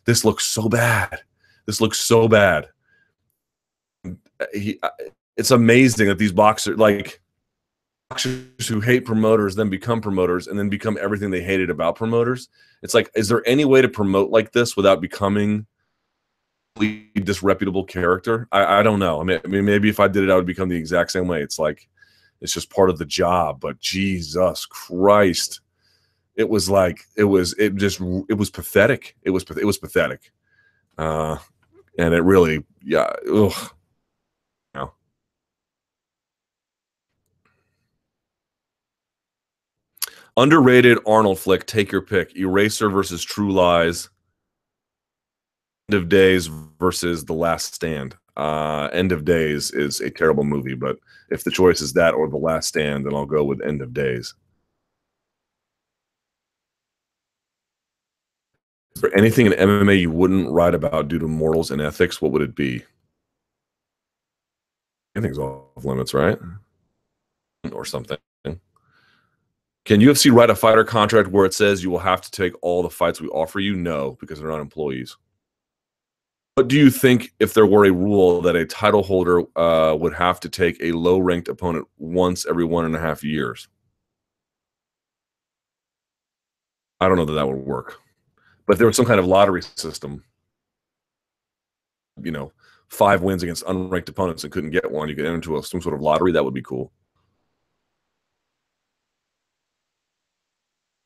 This looks so bad. This looks so bad. It's amazing that these boxers who hate promoters then become promoters and then become everything they hated about promoters. It's like, is there any way to promote like this without becoming a disreputable character? I don't know. I mean, maybe if I did it, I would become the exact same way. It's like, it's just part of the job. But Jesus Christ, it was pathetic. It was pathetic. And it really, yeah. Ugh. Underrated Arnold flick, take your pick. Eraser versus True Lies. End of Days versus The Last Stand. End of Days is a terrible movie, but if the choice is that or The Last Stand, then I'll go with End of Days. Is there anything in MMA you wouldn't write about due to morals and ethics? What would it be? Anything's off limits, right? Or something. Can UFC write a fighter contract where it says you will have to take all the fights we offer you? No, because they're not employees. What do you think if there were a rule that a title holder would have to take a low-ranked opponent once every 1.5 years? I don't know that that would work. But if there was some kind of lottery system, 5 wins against unranked opponents and couldn't get one, you could enter into some sort of lottery, that would be cool.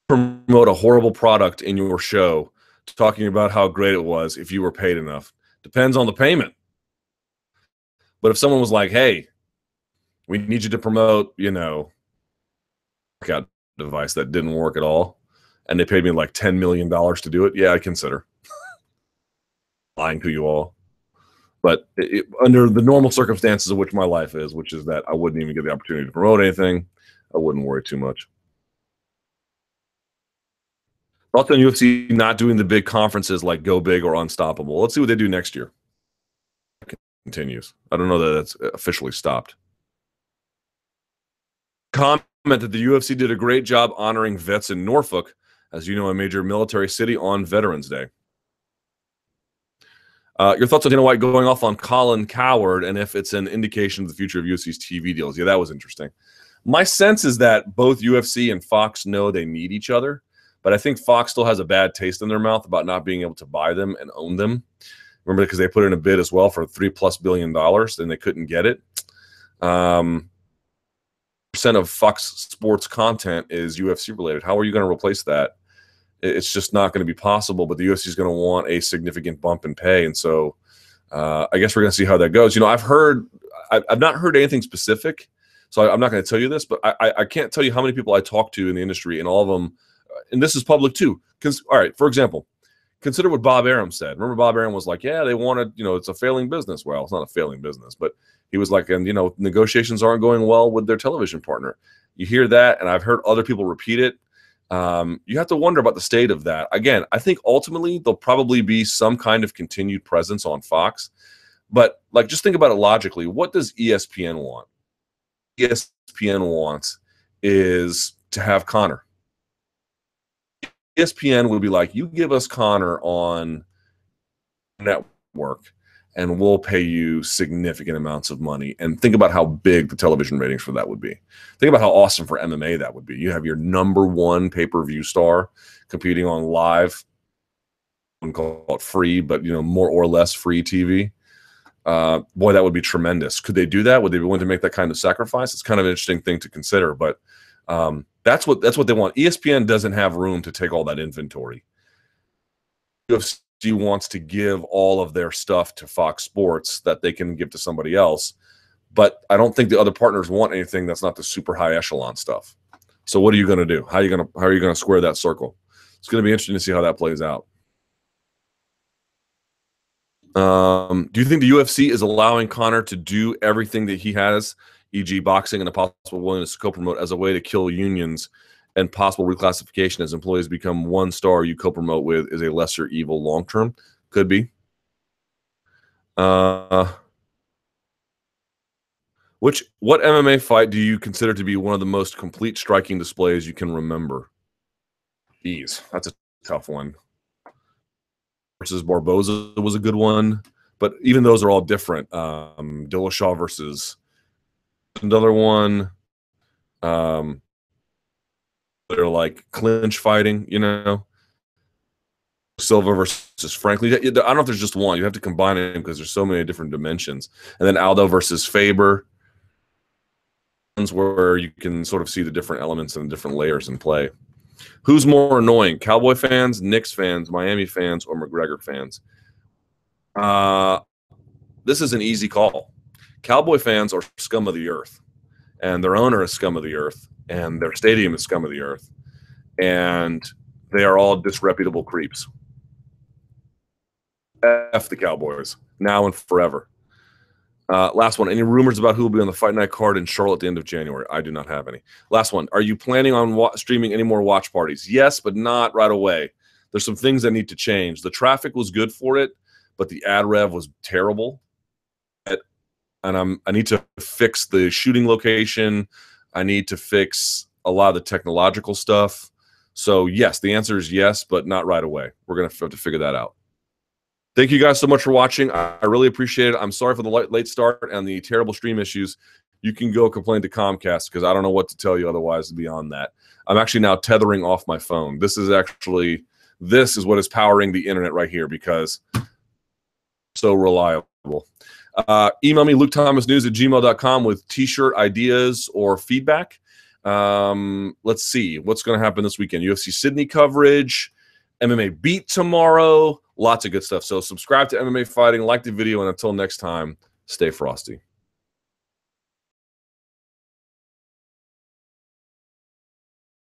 Promote a horrible product in your show, talking about how great it was if you were paid enough. Depends on the payment. But if someone was like, hey, we need you to promote, workout device that didn't work at all, and they paid me like $10 million to do it, yeah, I'd consider lying to you all. But under the normal circumstances of which my life is, which is that I wouldn't even get the opportunity to promote anything, I wouldn't worry too much. Thoughts on UFC not doing the big conferences like Go Big or Unstoppable? Let's see what they do next year. It continues. I don't know that that's officially stopped. Comment that the UFC did a great job honoring vets in Norfolk, as you know, a major military city, on Veterans Day. Your thoughts on Dana White going off on Colin Cowherd and if it's an indication of the future of UFC's TV deals? Yeah, that was interesting. My sense is that both UFC and Fox know they need each other, but I think Fox still has a bad taste in their mouth about not being able to buy them and own them. Remember, because they put in a bid as well for $3+ billion, and they couldn't get it. Percent of Fox Sports content is UFC related. How are you going to replace that? It's just not going to be possible, but the UFC is going to want a significant bump in pay. And so I guess we're going to see how that goes. I've not heard anything specific, so I'm not going to tell you this, but I can't tell you how many people I talk to in the industry, and all of them, and this is public too. All right, for example, consider what Bob Arum said. Remember, Bob Arum was like, yeah, they wanted, it's a failing business. Well, it's not a failing business, but he was like, and, negotiations aren't going well with their television partner. You hear that, and I've heard other people repeat it. You have to wonder about the state of that. Again, I think ultimately there'll probably be some kind of continued presence on Fox. But, just think about it logically. What does ESPN want? ESPN wants is to have Conor. ESPN would be like, you give us Conor on network, and we'll pay you significant amounts of money. And think about how big the television ratings for that would be. Think about how awesome for MMA that would be. You have your #1 pay-per-view star competing on live, I wouldn't call it free, but more or less free TV. Boy, that would be tremendous. Could they do that? Would they be willing to make that kind of sacrifice? It's kind of an interesting thing to consider, but that's what they want. ESPN doesn't have room to take all that inventory. UFC wants to give all of their stuff to Fox Sports that they can give to somebody else, but I don't think the other partners want anything that's not the super high echelon stuff. So what are you going to do? How are you going to square that circle? It's going to be interesting to see how that plays out. Do you think the UFC is allowing Conor to do everything that he has, e.g. boxing and a possible willingness to co-promote, as a way to kill unions and possible reclassification as employees become one star you co-promote with is a lesser evil long-term? Could be. What MMA fight do you consider to be one of the most complete striking displays you can remember? Jeez, that's a tough one. Versus Barboza was a good one, but even those are all different. Dillashaw versus another one. They're like clinch fighting, Silva versus Franklin. I don't know if there's just one. You have to combine it because there's so many different dimensions. And then Aldo versus Faber, where you can sort of see the different elements and different layers in play. Who's more annoying, Cowboy fans, Knicks fans, Miami fans, or McGregor fans? This is an easy call. Cowboy fans are scum of the earth, and their owner is scum of the earth, and their stadium is scum of the earth. and they are all disreputable creeps. F the Cowboys, now and forever. Last one. Any rumors about who will be on the Fight Night card in Charlotte at the end of January? I do not have any. Last one. Are you planning on streaming any more watch parties? Yes, but not right away. There's some things that need to change. The traffic was good for it, but the ad rev was terrible. And I need to fix the shooting location. I need to fix a lot of the technological stuff. So yes, the answer is yes, but not right away. We're going to have to figure that out. Thank you guys so much for watching. I really appreciate it. I'm sorry for the late start and the terrible stream issues. You can go complain to Comcast because I don't know what to tell you otherwise beyond that. I'm actually now tethering off my phone. This is what is powering the internet right here because so reliable. Email me, LukeThomasNews@gmail.com with t-shirt ideas or feedback. Let's see what's going to happen this weekend. UFC Sydney coverage, MMA Beat tomorrow, lots of good stuff. So subscribe to MMA Fighting, like the video, and until next time, stay frosty.